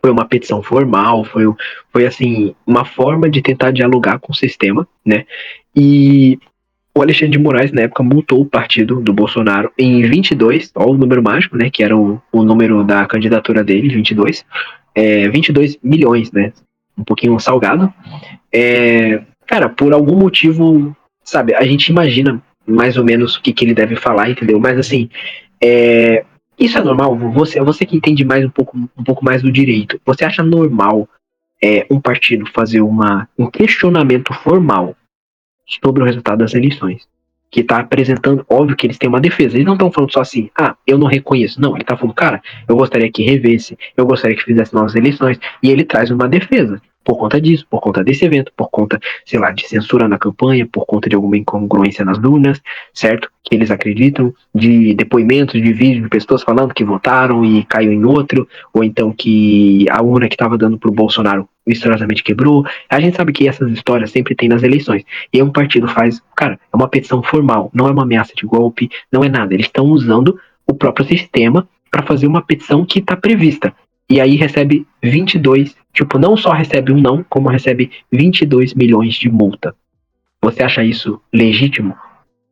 Foi uma petição formal, foi assim, uma forma de tentar dialogar com o sistema, né? E o Alexandre de Moraes, na época, multou o partido do Bolsonaro em 22, ó, o número mágico, né? Que era o número da candidatura dele, 22. 22 milhões, né? Um pouquinho salgado. Cara, por algum motivo, sabe, a gente imagina mais ou menos o que ele deve falar, entendeu? Mas assim, isso é normal? Você que entende mais um pouco mais do direito, você acha normal um partido fazer um questionamento formal sobre o resultado das eleições? Que está apresentando, óbvio que eles têm uma defesa. Eles não estão falando só assim, eu não reconheço. Não, ele está falando, cara, eu gostaria que revesse, eu gostaria que fizesse novas eleições. E ele traz uma defesa. por conta disso, por conta desse evento, por conta, sei lá, de censura na campanha, por conta de alguma incongruência nas urnas, certo? Que eles acreditam, de depoimentos, de vídeos de pessoas falando que votaram e caiu em outro, ou então que a urna que estava dando pro Bolsonaro misteriosamente quebrou. A gente sabe que essas histórias sempre tem nas eleições. E aí um partido faz, cara, é uma petição formal, não é uma ameaça de golpe, não é nada. Eles estão usando o próprio sistema para fazer uma petição que está prevista. E aí recebe 22, tipo, não só recebe um não, como recebe 22 milhões de multa. Você acha isso legítimo?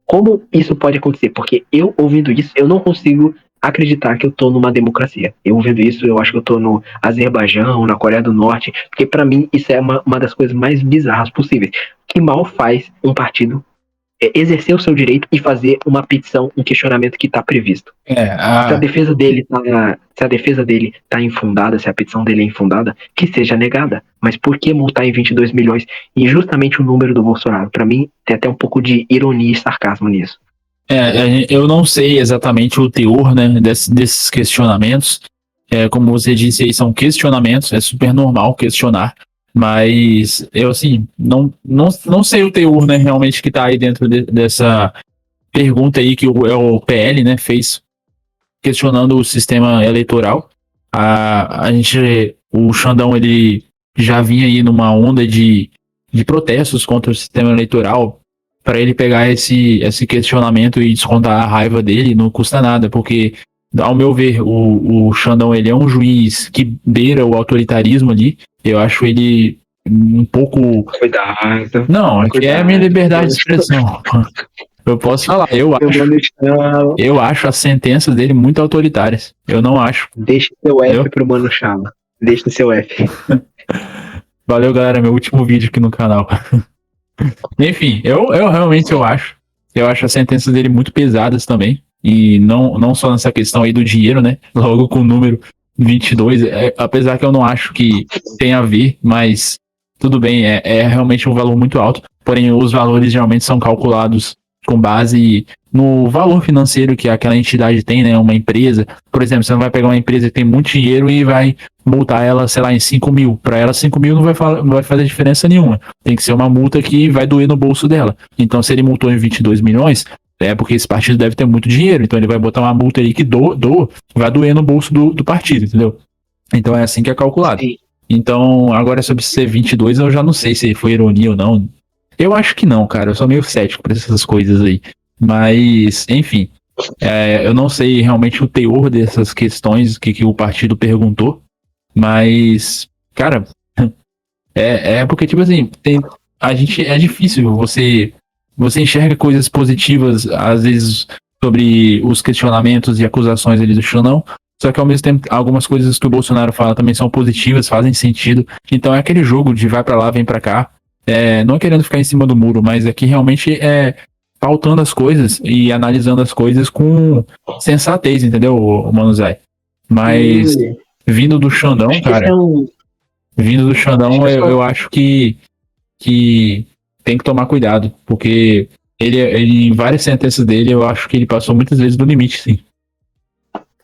Como isso pode acontecer? Porque eu, ouvindo isso, eu não consigo acreditar que eu tô numa democracia. Eu ouvindo isso, eu acho que eu tô no Azerbaijão, na Coreia do Norte, porque para mim isso é uma das coisas mais bizarras possíveis. Que mal faz um partido exercer o seu direito e fazer uma petição, um questionamento que está previsto. Se a defesa dele tá infundada, se a petição dele é infundada, que seja negada. Mas por que multar em 22 milhões e justamente o número do Bolsonaro? Para mim, tem até um pouco de ironia e sarcasmo nisso. Eu não sei exatamente o teor, né, desses questionamentos. Como você disse aí, são questionamentos, é super normal questionar. Mas eu, assim, não sei o teor, né, realmente que tá aí dentro dessa pergunta aí que o PL, né, fez questionando o sistema eleitoral. O Xandão, ele já vinha aí numa onda de protestos contra o sistema eleitoral. Para ele pegar esse questionamento e descontar a raiva dele, não custa nada, porque, ao meu ver, o Xandão, ele é um juiz que beira o autoritarismo ali. Eu acho ele um pouco... Cuidado. Não, aqui é a minha liberdade de expressão. Eu posso falar, eu acho as sentenças dele muito autoritárias. Eu não acho. Deixa seu F pro Mano Chala. Deixa seu F. Valeu, galera. Meu último vídeo aqui no canal. Enfim, eu realmente acho. Eu acho as sentenças dele muito pesadas também. E não só nessa questão aí do dinheiro, né? Logo com o número 22. Apesar que eu não acho que tem a ver, mas tudo bem, é realmente um valor muito alto. Porém, os valores geralmente são calculados com base no valor financeiro que aquela entidade tem, né? Uma empresa. Por exemplo, você não vai pegar uma empresa que tem muito dinheiro e vai multar ela, sei lá, em 5 mil. Para ela, 5 mil não vai fazer diferença nenhuma. Tem que ser uma multa que vai doer no bolso dela. Então, se ele multou em 22 milhões, é porque esse partido deve ter muito dinheiro. Então, ele vai botar uma multa aí que vai doer no bolso do partido, entendeu? Então, é assim que é calculado. Sim. Então, agora sobre ser 22, eu já não sei se foi ironia ou não. Eu acho que não, cara. Eu sou meio cético pra essas coisas aí. Mas, enfim. Eu não sei realmente o teor dessas questões que o partido perguntou. Mas, cara, porque, tipo assim, é difícil. Você enxerga coisas positivas, às vezes, sobre os questionamentos e acusações ali do Xandão. Só que, ao mesmo tempo, algumas coisas que o Bolsonaro fala também são positivas, fazem sentido. Então, é aquele jogo de vai pra lá, vem pra cá. Não querendo ficar em cima do muro, mas é que realmente pautando as coisas e analisando as coisas com sensatez, entendeu, Manuzai? Mas vindo do Xandão, cara, vindo do Xandão, eu acho que tem que tomar cuidado, porque ele em várias sentenças dele, eu acho que ele passou muitas vezes do limite, sim.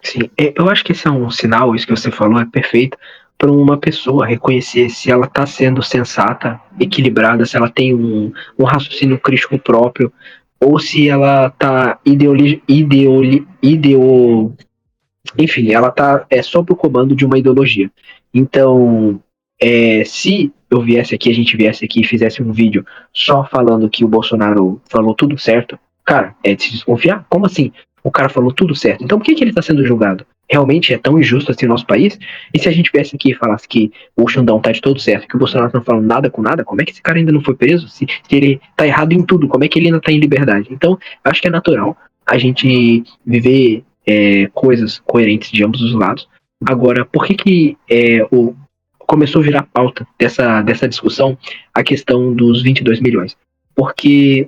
Sim, eu acho que esse é um sinal, isso que você falou é perfeito, para uma pessoa reconhecer se ela está sendo sensata, equilibrada, se ela tem um raciocínio crítico próprio, ou se ela está enfim, ela está sob o comando de uma ideologia. Então, se a gente viesse aqui e fizesse um vídeo só falando que o Bolsonaro falou tudo certo, cara, é de se desconfiar? Como assim? O cara falou tudo certo. Então por que ele está sendo julgado? Realmente é tão injusto assim no nosso país? E se a gente viesse aqui e falasse que o Xandão tá de todo certo, que o Bolsonaro não falando nada com nada, como é que esse cara ainda não foi preso? Se ele tá errado em tudo, como é que ele ainda tá em liberdade? Então, acho que é natural a gente viver coisas coerentes de ambos os lados. Agora, por que começou a virar pauta dessa discussão a questão dos 22 milhões? Porque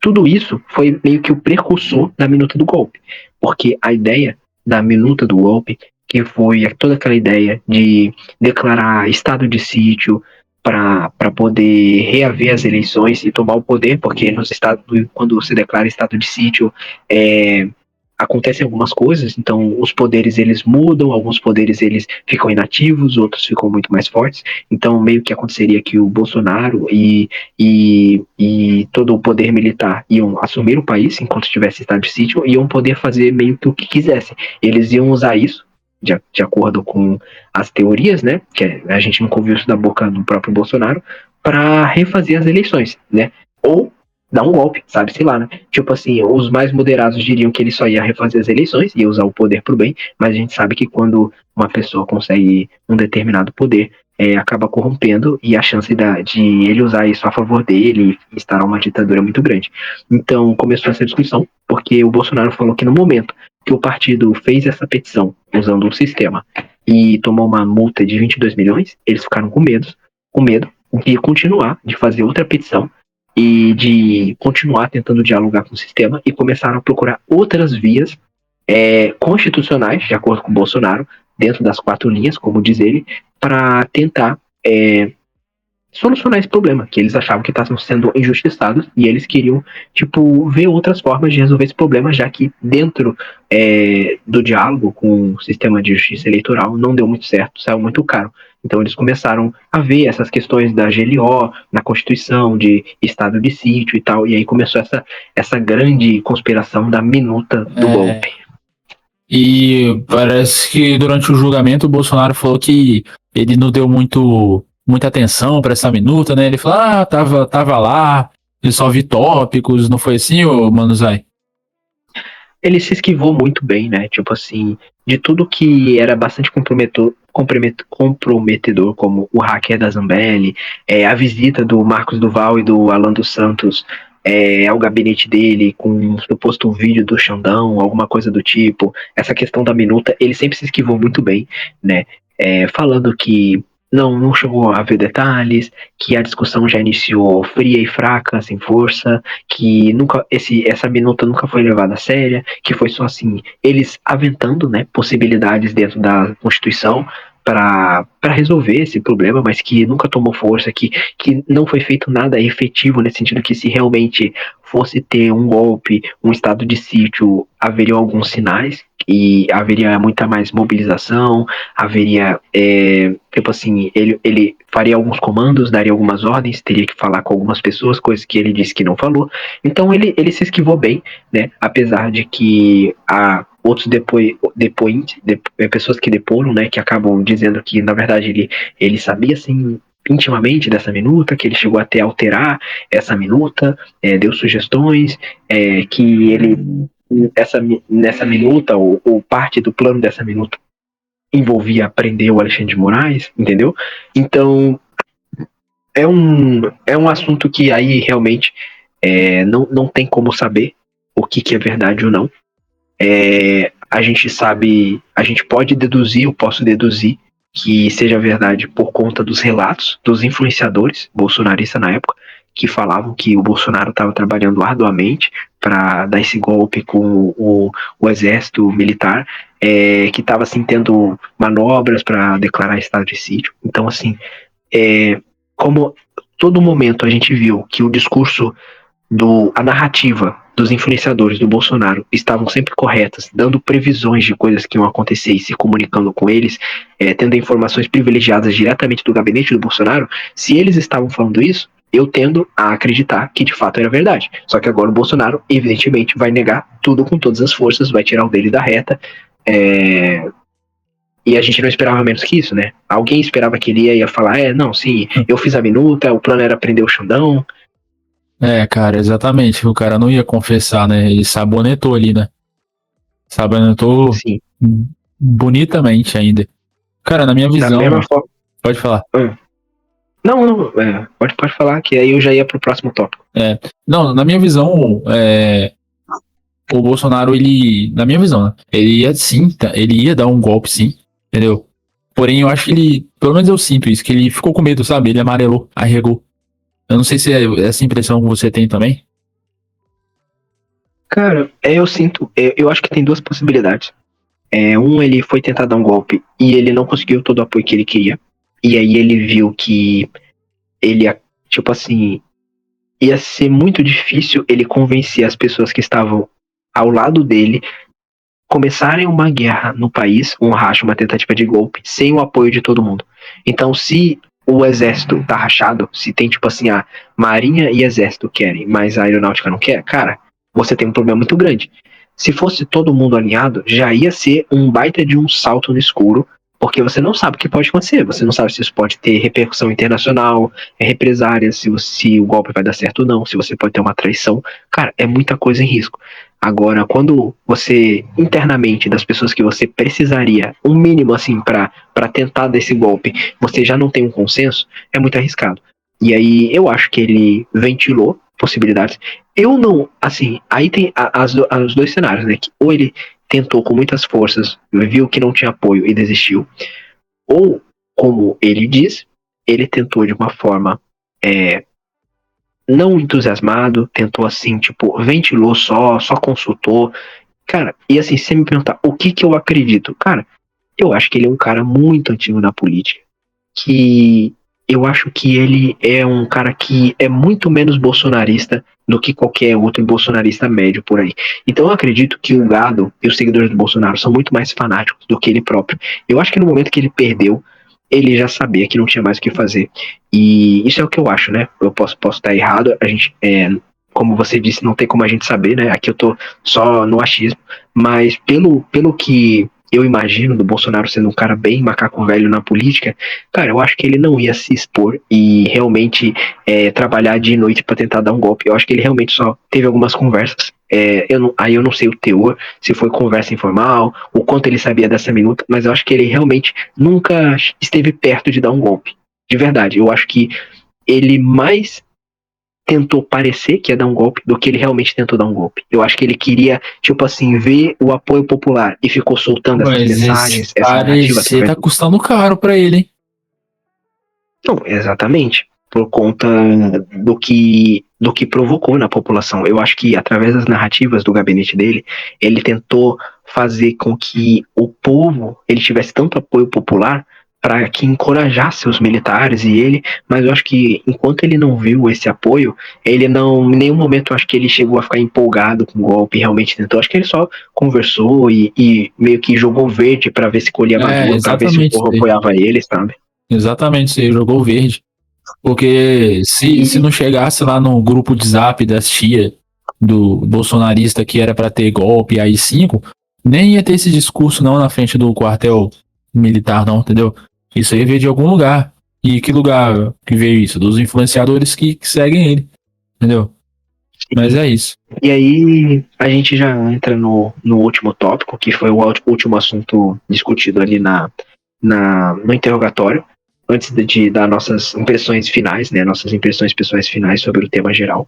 tudo isso foi meio que o precursor da minuta do golpe. Porque a ideia da minuta do golpe, que foi toda aquela ideia de declarar estado de sítio para poder reaver as eleições e tomar o poder, porque nos estados, quando você declara estado de sítio, acontecem algumas coisas, então os poderes eles mudam, alguns poderes eles ficam inativos, outros ficam muito mais fortes, então meio que aconteceria que o Bolsonaro e todo o poder militar iam assumir o país enquanto estivesse em estado de sítio, e iam poder fazer meio que o que quisessem. Eles iam usar isso, de acordo com as teorias, né, que a gente nunca ouviu isso da boca do próprio Bolsonaro, para refazer as eleições, né, ou dar um golpe, sabe, sei lá, né? Tipo assim, os mais moderados diriam que ele só ia refazer as eleições, ia usar o poder pro bem, mas a gente sabe que quando uma pessoa consegue um determinado poder, acaba corrompendo, e a chance de ele usar isso a favor dele e instaurar uma ditadura é muito grande. Então começou essa discussão, porque o Bolsonaro falou que no momento que o partido fez essa petição usando o sistema e tomou uma multa de 22 milhões, eles ficaram com medo de continuar, de fazer outra petição e de continuar tentando dialogar com o sistema, e começaram a procurar outras vias constitucionais, de acordo com o Bolsonaro, dentro das 4 linhas, como diz ele, para tentar solucionar esse problema, que eles achavam que estavam sendo injustiçados, e eles queriam, tipo, ver outras formas de resolver esse problema, já que dentro do diálogo com o sistema de justiça eleitoral não deu muito certo, saiu muito caro. Então eles começaram a ver essas questões da GLO, na Constituição, de estado de sítio e tal, e aí começou essa grande conspiração da minuta do golpe. E parece que durante o julgamento o Bolsonaro falou que ele não deu muita atenção para essa minuta, né? Ele falou, tava lá, eu só vi tópicos, não foi assim, ô Manuzai? Ele se esquivou muito bem, né? Tipo assim, de tudo que era bastante comprometedor, como o hacker da Zambelli, a visita do Marcos Duval e do Alan dos Santos ao gabinete dele com um suposto vídeo do Xandão, alguma coisa do tipo, essa questão da minuta, ele sempre se esquivou muito bem, né? Falando que não chegou a ver detalhes, que a discussão já iniciou fria e fraca, sem força, que essa minuta nunca foi levada a séria, que foi só assim, eles aventando, né, possibilidades dentro da Constituição para resolver esse problema, mas que nunca tomou força, que não foi feito nada efetivo, nesse sentido que se realmente fosse ter um golpe, um estado de sítio, haveriam alguns sinais, e haveria muita mais mobilização, haveria, tipo assim, ele faria alguns comandos, daria algumas ordens, teria que falar com algumas pessoas, coisas que ele disse que não falou. Então ele se esquivou bem, né? Apesar de que há outros pessoas que deporam, né? Que acabam dizendo que, na verdade, ele sabia, assim, intimamente dessa minuta, que ele chegou até a alterar essa minuta, deu sugestões, que ele nessa minuta, ou parte do plano dessa minuta, envolvia prender o Alexandre de Moraes, entendeu? Então, é um assunto que aí realmente não tem como saber o que é verdade ou não. A gente sabe, a gente pode deduzir, eu posso deduzir que seja verdade por conta dos relatos dos influenciadores bolsonaristas na época, que falavam que o Bolsonaro estava trabalhando arduamente para dar esse golpe com o exército militar, que estava assim, tendo manobras para declarar estado de sítio. Então, assim, como todo momento a gente viu que o discurso a narrativa dos influenciadores do Bolsonaro estavam sempre corretas, dando previsões de coisas que iam acontecer e se comunicando com eles, tendo informações privilegiadas diretamente do gabinete do Bolsonaro, se eles estavam falando isso, eu tendo a acreditar que de fato era verdade. Só que agora o Bolsonaro, evidentemente, vai negar tudo com todas as forças, vai tirar o dele da reta, e a gente não esperava menos que isso, né? Alguém esperava que ele ia falar, não, sim, eu fiz a minuta, o plano era prender o Xandão. Cara, exatamente. O cara não ia confessar, né? Ele sabonetou ali, né? Sabonetou Sim. bonitamente ainda. Cara, na minha visão. Da mesma forma. Pode falar. Não, pode falar, que aí eu já ia pro próximo tópico. Não, na minha visão, o Bolsonaro, na minha visão, né? Ele ia sim, ele ia dar um golpe sim, entendeu? Porém, eu acho que ele, pelo menos eu sinto isso, que ele ficou com medo, sabe? Ele amarelou, arregou. Eu não sei se é essa impressão que você tem também. Cara, eu sinto, eu acho que tem duas possibilidades. Ele foi tentar dar um golpe e ele não conseguiu todo o apoio que ele queria. E aí ele viu que ele, tipo assim, ia ser muito difícil ele convencer as pessoas que estavam ao lado dele começarem uma guerra no país, um racha, uma tentativa de golpe, sem o apoio de todo mundo. Então, se o exército tá rachado, se tem tipo assim, a marinha e exército querem, mas a aeronáutica não quer, cara, você tem um problema muito grande. Se fosse todo mundo alinhado, já ia ser um baita de um salto no escuro, porque você não sabe o que pode acontecer, você não sabe se isso pode ter repercussão internacional, represária, se o golpe vai dar certo ou não, se você pode ter uma traição. Cara, é muita coisa em risco. Agora, quando você, internamente, das pessoas que você precisaria, um mínimo assim, para tentar desse golpe, você já não tem um consenso, é muito arriscado. E aí, eu acho que ele ventilou possibilidades. Eu não, assim, aí tem os dois cenários, né? Que ou ele tentou com muitas forças, viu que não tinha apoio e desistiu, ou, como ele diz, ele tentou de uma forma não entusiasmado, tentou assim, tipo, ventilou só consultou. Cara, e assim, se você me perguntar o que eu acredito, cara, eu acho que ele é um cara muito antigo na política, que eu acho que ele é um cara que é muito menos bolsonarista do que qualquer outro bolsonarista médio por aí. Então eu acredito que o gado e os seguidores do Bolsonaro são muito mais fanáticos do que ele próprio. Eu acho que no momento que ele perdeu, ele já sabia que não tinha mais o que fazer. E isso é o que eu acho, né? Eu posso estar errado, a gente, como você disse, não tem como a gente saber, né? Aqui eu tô só no achismo, mas pelo que eu imagino do Bolsonaro sendo um cara bem macaco velho na política, cara, eu acho que ele não ia se expor e realmente trabalhar de noite para tentar dar um golpe. Eu acho que ele realmente só teve algumas conversas. Aí eu não sei o teor, se foi conversa informal, o quanto ele sabia dessa minuta, mas eu acho que ele realmente nunca esteve perto de dar um golpe. De verdade, eu acho que ele mais tentou parecer que ia dar um golpe do que ele realmente tentou dar um golpe. Eu acho que ele queria, tipo assim, ver o apoio popular e ficou soltando essas mensagens, essa narrativa. Você tá custando caro pra ele, hein? Não, exatamente. Por conta do que provocou na população. Eu acho que através das narrativas do gabinete dele, ele tentou fazer com que o povo ele tivesse tanto apoio popular para que encorajasse os militares e ele, mas eu acho que enquanto ele não viu esse apoio, ele não, em nenhum momento eu acho que ele chegou a ficar empolgado com o golpe, realmente tentou, acho que ele só conversou e meio que jogou verde para ver se colhia maduro, para ver se o povo apoiava ele, sabe? Exatamente, você jogou verde. Porque se não chegasse lá no grupo de zap das tia do bolsonarista que era pra ter golpe AI-5, nem ia ter esse discurso não na frente do quartel militar não, entendeu? Isso aí veio de algum lugar. E que lugar que veio isso? Dos influenciadores que seguem ele, entendeu? Mas é isso. E aí a gente já entra no último tópico, que foi o último assunto discutido ali no interrogatório, antes de dar nossas impressões finais, né, nossas impressões pessoais finais sobre o tema geral.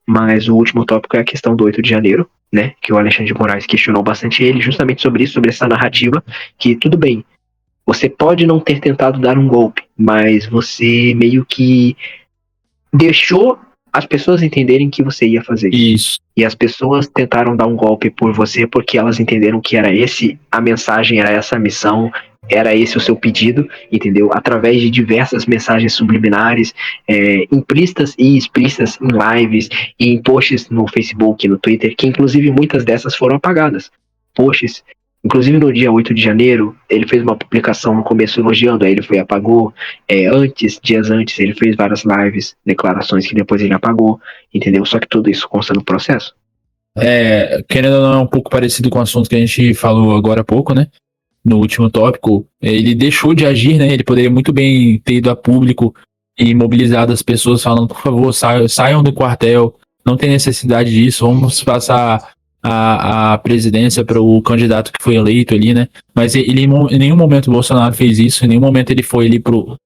Mas o último tópico é a questão do 8 de janeiro, né, que o Alexandre de Moraes questionou bastante ele, justamente sobre isso, sobre essa narrativa, que tudo bem, você pode não ter tentado dar um golpe, mas você meio que deixou as pessoas entenderem que você ia fazer isso. E as pessoas tentaram dar um golpe por você porque elas entenderam que era esse a mensagem, era essa a missão, era esse o seu pedido, entendeu? Através de diversas mensagens subliminares, implícitas e explícitas em lives e em posts no Facebook, no Twitter, que inclusive muitas dessas foram apagadas. Posts. Inclusive no dia 8 de janeiro, ele fez uma publicação no começo elogiando, aí ele foi e apagou. Dias antes, ele fez várias lives, declarações que depois ele apagou, entendeu? Só que tudo isso consta no processo. Querendo ou não, é um pouco parecido com o assunto que a gente falou agora há pouco, né? No último tópico, ele deixou de agir, né? Ele poderia muito bem ter ido a público e mobilizado as pessoas falando, por favor, saiam do quartel, não tem necessidade disso, vamos passar a presidência para o candidato que foi eleito ali, né? Mas ele, em nenhum momento o Bolsonaro fez isso, em nenhum momento ele foi ali pro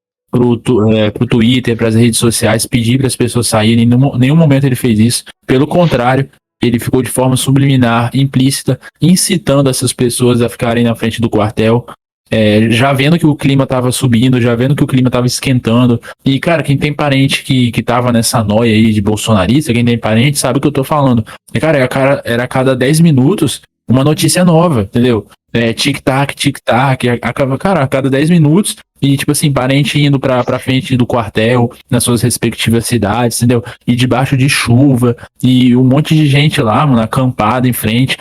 Twitter, para as redes sociais, pedir para as pessoas saírem, em nenhum momento ele fez isso. Pelo contrário, ele ficou de forma subliminar, implícita, incitando essas pessoas a ficarem na frente do quartel, já vendo que o clima estava subindo, já vendo que o clima estava esquentando. E, cara, quem tem parente que tava nessa noia aí de bolsonarista, quem tem parente sabe o que eu tô falando. E, cara, era a cada 10 minutos uma notícia nova, entendeu? Tic-tac, tic-tac, cara, a cada 10 minutos, e tipo assim, parente indo pra frente do quartel, nas suas respectivas cidades, entendeu? E debaixo de chuva, e um monte de gente lá, mano, acampada em frente.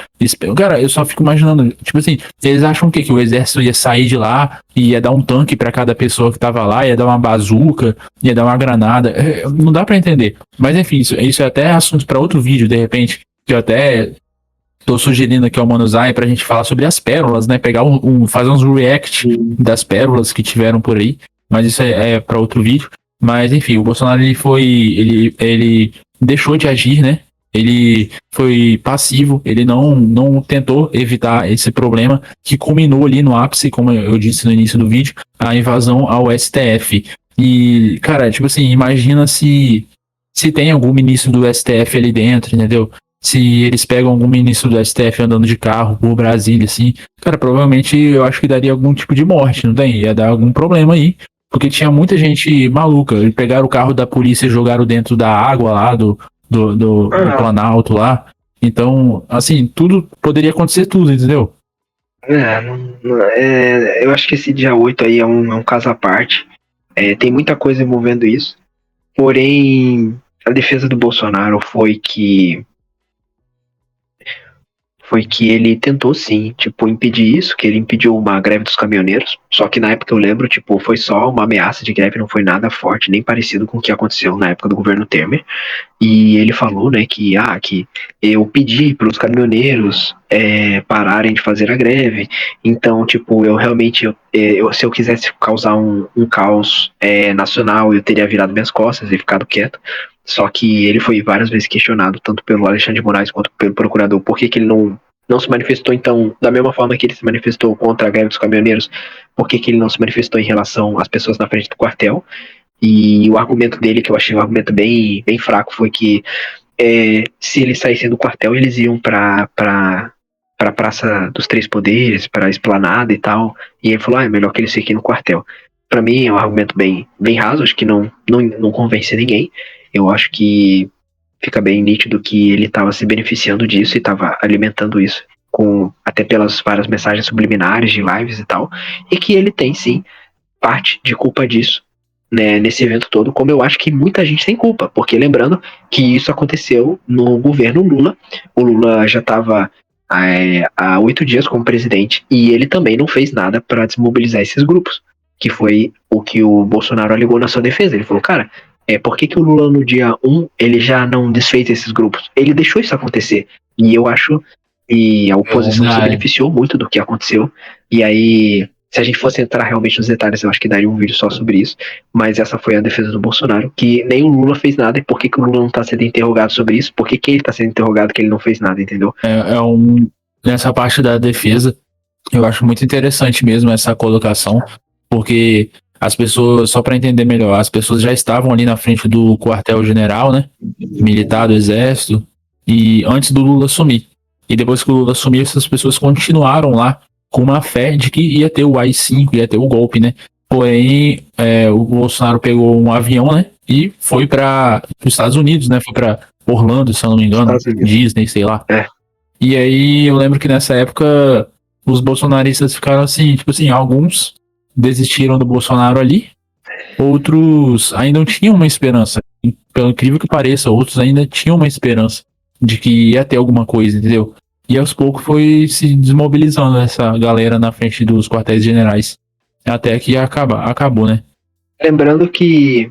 Cara, eu só fico imaginando, tipo assim, eles acham o quê? Que o exército ia sair de lá, e ia dar um tanque pra cada pessoa que tava lá, ia dar uma bazuca, ia dar uma granada. Não dá pra entender. Mas enfim, isso é até assunto pra outro vídeo, de repente, que eu até tô sugerindo aqui ao Manuzai pra gente falar sobre as pérolas, né? Pegar fazer uns react das pérolas que tiveram por aí. Mas isso é para outro vídeo. Mas enfim, o Bolsonaro ele deixou de agir, né? Ele foi passivo, ele não tentou evitar esse problema que culminou ali no ápice, como eu disse no início do vídeo, a invasão ao STF. E, cara, tipo assim, imagina se tem algum ministro do STF ali dentro, entendeu? Se eles pegam algum ministro do STF andando de carro por Brasília, assim, cara, provavelmente eu acho que daria algum tipo de morte, não tem? Ia dar algum problema aí. Porque tinha muita gente maluca. Eles pegaram o carro da polícia e jogaram dentro da água lá do Planalto lá. Então, assim, tudo poderia acontecer tudo, entendeu? Eu acho que esse dia 8 aí é um caso à parte. Tem muita coisa envolvendo isso. Porém, a defesa do Bolsonaro foi que ele tentou sim, tipo, impedir isso, que ele impediu uma greve dos caminhoneiros, só que na época eu lembro, tipo, foi só uma ameaça de greve, não foi nada forte, nem parecido com o que aconteceu na época do governo Temer, e ele falou, né, que eu pedi para os caminhoneiros pararem de fazer a greve, então, tipo, eu realmente, se eu quisesse causar um caos nacional, eu teria virado minhas costas e ficado quieto. Só que ele foi várias vezes questionado, tanto pelo Alexandre de Moraes quanto pelo procurador, por que ele não se manifestou, então, da mesma forma que ele se manifestou contra a greve dos caminhoneiros, por que ele não se manifestou em relação às pessoas na frente do quartel. E o argumento dele, que eu achei um argumento bem, bem fraco, foi que se eles saíssem do quartel, eles iam para a Praça dos Três Poderes, para a Esplanada e tal. E ele falou, é melhor que eles fiquem no quartel. Para mim é um argumento bem, bem raso, acho que não convence ninguém. Eu acho que fica bem nítido que ele estava se beneficiando disso e estava alimentando isso, até pelas várias mensagens subliminares de lives e tal, e que ele tem sim parte de culpa disso, né, nesse evento todo, como eu acho que muita gente tem culpa, porque lembrando que isso aconteceu no governo Lula. O Lula já estava há 8 dias como presidente e ele também não fez nada para desmobilizar esses grupos, que foi o que o Bolsonaro alegou na sua defesa. Ele falou, cara, por que o Lula no dia 1 ele já não desfez esses grupos? Ele deixou isso acontecer. E eu acho que a oposição se beneficiou muito do que aconteceu. E aí, se a gente fosse entrar realmente nos detalhes, eu acho que daria um vídeo só sobre isso. Mas essa foi a defesa do Bolsonaro, que nem o Lula fez nada. E por que o Lula não está sendo interrogado sobre isso? Por que ele está sendo interrogado que ele não fez nada, entendeu? Nessa parte da defesa, eu acho muito interessante mesmo essa colocação, porque as pessoas, só para entender melhor, as pessoas já estavam ali na frente do quartel-general, né? Militar do exército, e antes do Lula assumir. E depois que o Lula assumiu, essas pessoas continuaram lá com uma fé de que ia ter o AI-5, ia ter o golpe, né? Porém, o Bolsonaro pegou um avião, né? E foi para os Estados Unidos, né? Foi para Orlando, se eu não me engano, Disney, sei lá. E aí eu lembro que nessa época os bolsonaristas ficaram assim, tipo assim, alguns desistiram do Bolsonaro ali, outros ainda não tinham uma esperança. Pelo incrível que pareça, outros ainda tinham uma esperança de que ia ter alguma coisa, entendeu? E aos poucos foi se desmobilizando essa galera na frente dos quartéis generais. Até que acabou, né? Lembrando que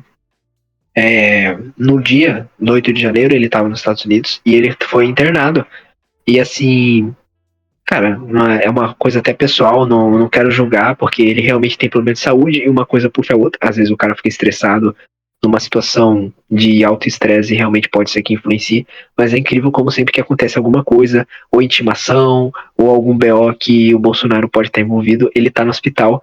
no dia do 8 de janeiro ele estava nos Estados Unidos e ele foi internado. E assim, cara, é uma coisa até pessoal, não quero julgar, porque ele realmente tem problema de saúde e uma coisa puxa a outra. Às vezes o cara fica estressado numa situação de alto estresse e realmente pode ser que influencie, mas é incrível como sempre que acontece alguma coisa, ou intimação, ou algum BO que o Bolsonaro pode estar envolvido, ele tá no hospital,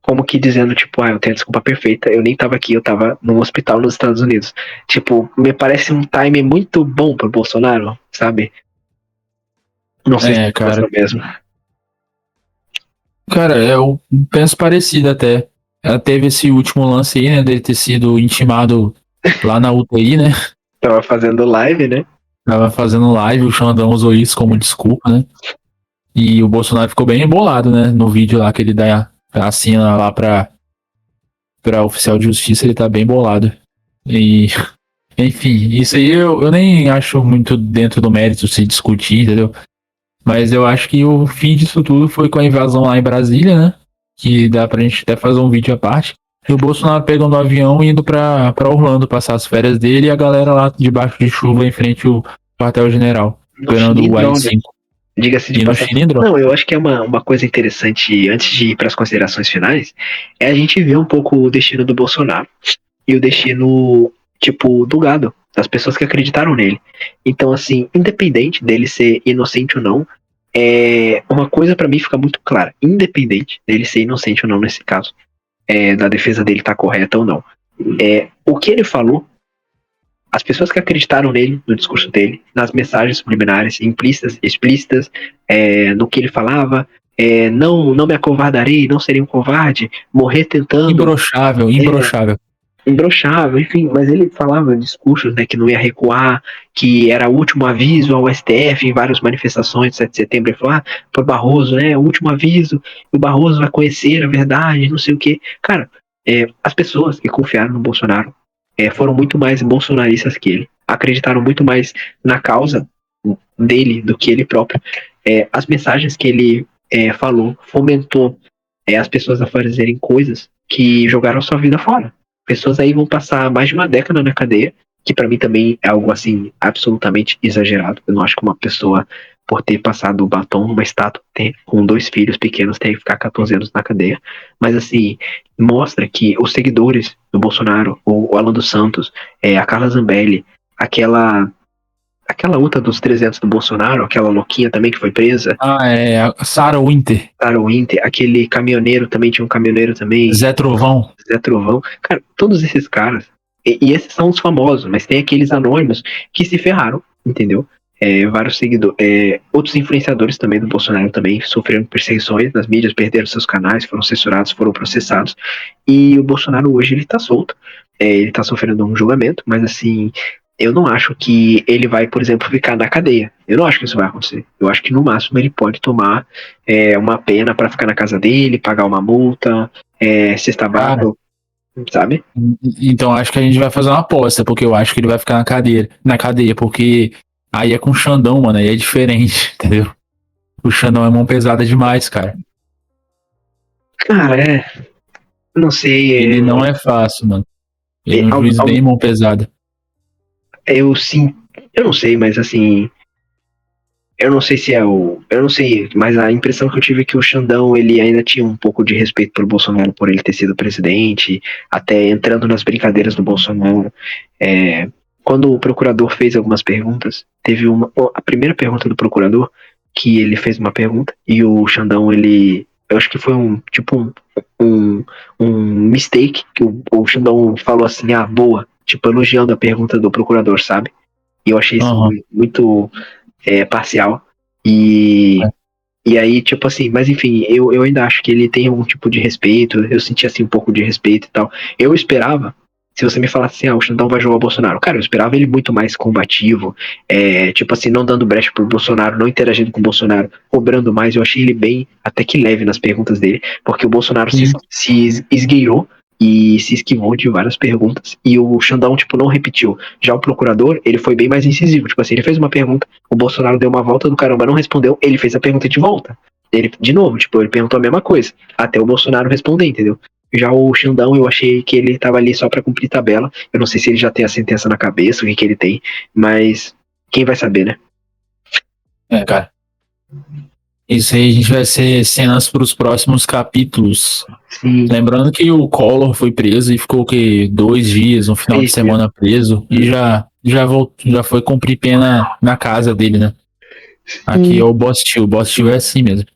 como que dizendo, tipo, eu tenho a desculpa perfeita, eu nem tava aqui, eu tava num hospital nos Estados Unidos. Tipo, me parece um time muito bom pro Bolsonaro, sabe? Não sei se cara. Mesmo. Cara, eu penso parecido até. Ela teve esse último lance aí, né, dele ter sido intimado lá na UTI, né? Tava fazendo live, né? Tava fazendo live, o Xandão usou isso como desculpa, né? E o Bolsonaro ficou bem embolado, né? No vídeo lá que ele dá assina lá pra oficial de justiça, ele tá bem bolado. E, enfim, isso aí eu nem acho muito dentro do mérito se discutir, entendeu? Mas eu acho que o fim disso tudo foi com a invasão lá em Brasília, né? Que dá pra gente até fazer um vídeo à parte. E o Bolsonaro pegando o avião e indo pra Orlando passar as férias dele e a galera lá debaixo de chuva em frente ao quartel-general, No esperando o Chilindrão, né? AI-5. Diga-se de E no passagem. cilindro? Não, eu acho que é uma coisa interessante, antes de ir para as considerações finais, é a gente ver um pouco o destino do Bolsonaro e o destino, tipo, do gado, das pessoas que acreditaram nele. Então, assim, independente dele ser inocente ou não, uma coisa para mim fica muito clara: independente dele ser inocente ou não nesse caso, da defesa dele estar correta ou não. O que ele falou, as pessoas que acreditaram nele, no discurso dele, nas mensagens subliminares, implícitas, explícitas, no que ele falava, não me acovardarei, não serei um covarde, morrer tentando, Imbrochável, imbrochável. imbrochável, enfim, mas ele falava discursos, né, que não ia recuar, que era o último aviso ao STF em várias manifestações de 7 de setembro. Ele falou, por Barroso, né, o último aviso, o Barroso vai conhecer a verdade, não sei o quê. Cara, as pessoas que confiaram no Bolsonaro foram muito mais bolsonaristas que ele, acreditaram muito mais na causa dele do que ele próprio. As mensagens que ele falou fomentou as pessoas a fazerem coisas que jogaram sua vida fora. Pessoas aí vão passar mais de uma década na cadeia, que para mim também é algo assim absolutamente exagerado. Eu não acho que uma pessoa, por ter passado o batom numa estátua, com 2 filhos pequenos, tem que ficar 14 anos na cadeia. Mas assim, mostra que os seguidores do Bolsonaro, o Alan dos Santos, a Carla Zambelli, aquela outra dos 300 do Bolsonaro, aquela louquinha também que foi presa, A Sarah Winter, Sarah Winter, aquele caminhoneiro também, tinha um caminhoneiro também, Zé Trovão. Zé Trovão. Cara, todos esses caras, e esses são os famosos, mas tem aqueles anônimos que se ferraram, entendeu? Vários seguidores, outros influenciadores também do Bolsonaro também sofreram perseguições nas mídias, perderam seus canais, foram censurados, foram processados. E o Bolsonaro hoje ele tá solto, ele tá sofrendo um julgamento, mas assim, eu não acho que ele vai, por exemplo, ficar na cadeia. Eu não acho que isso vai acontecer. Eu acho que no máximo ele pode tomar uma pena para ficar na casa dele, pagar uma multa, cesta Cara, básica, sabe? então acho que a gente vai fazer uma aposta, porque eu acho que ele vai ficar na cadeia, porque aí é com o Xandão, mano, aí é diferente, entendeu? O Xandão é mão pesada demais, cara. Cara, não sei. Ele não é fácil, mano. Ele é um juiz bem mão pesada. Eu sim, eu não sei, mas assim, eu não sei se eu não sei, mas a impressão que eu tive é que o Xandão, ele ainda tinha um pouco de respeito pelo Bolsonaro por ele ter sido presidente, até entrando nas brincadeiras do Bolsonaro. Quando o procurador fez algumas perguntas, teve a primeira pergunta do procurador, que ele fez uma pergunta, e o Xandão, eu acho que foi um mistake, que o Xandão falou assim, boa, tipo, elogiando a pergunta do procurador, sabe? E eu achei isso muito parcial. E aí, tipo assim, mas enfim, eu ainda acho que ele tem algum tipo de respeito, eu senti assim um pouco de respeito e tal. Eu esperava, se você me falasse assim, o Xandão vai jogar o Bolsonaro, cara, eu esperava ele muito mais combativo, tipo assim, não dando brecha pro Bolsonaro, não interagindo com o Bolsonaro, cobrando mais. Eu achei ele bem, até que leve nas perguntas dele, porque o Bolsonaro se esgueirou e se esquivou de várias perguntas, e o Xandão, tipo, não repetiu. Já o procurador, ele foi bem mais incisivo, tipo assim, ele fez uma pergunta, o Bolsonaro deu uma volta do caramba, não respondeu, ele fez a pergunta de volta. Ele, de novo, tipo, ele perguntou a mesma coisa, até o Bolsonaro responder, entendeu? Já o Xandão, eu achei que ele tava ali só pra cumprir tabela. Eu não sei se ele já tem a sentença na cabeça, o que ele tem, mas quem vai saber, né? Cara. Isso aí a gente vai ser cenas para os próximos capítulos. Sim. Lembrando que o Collor foi preso e ficou que 2 dias, um final de semana preso, e já foi cumprir pena na casa dele, né? Aqui é o Boss Tio é assim mesmo.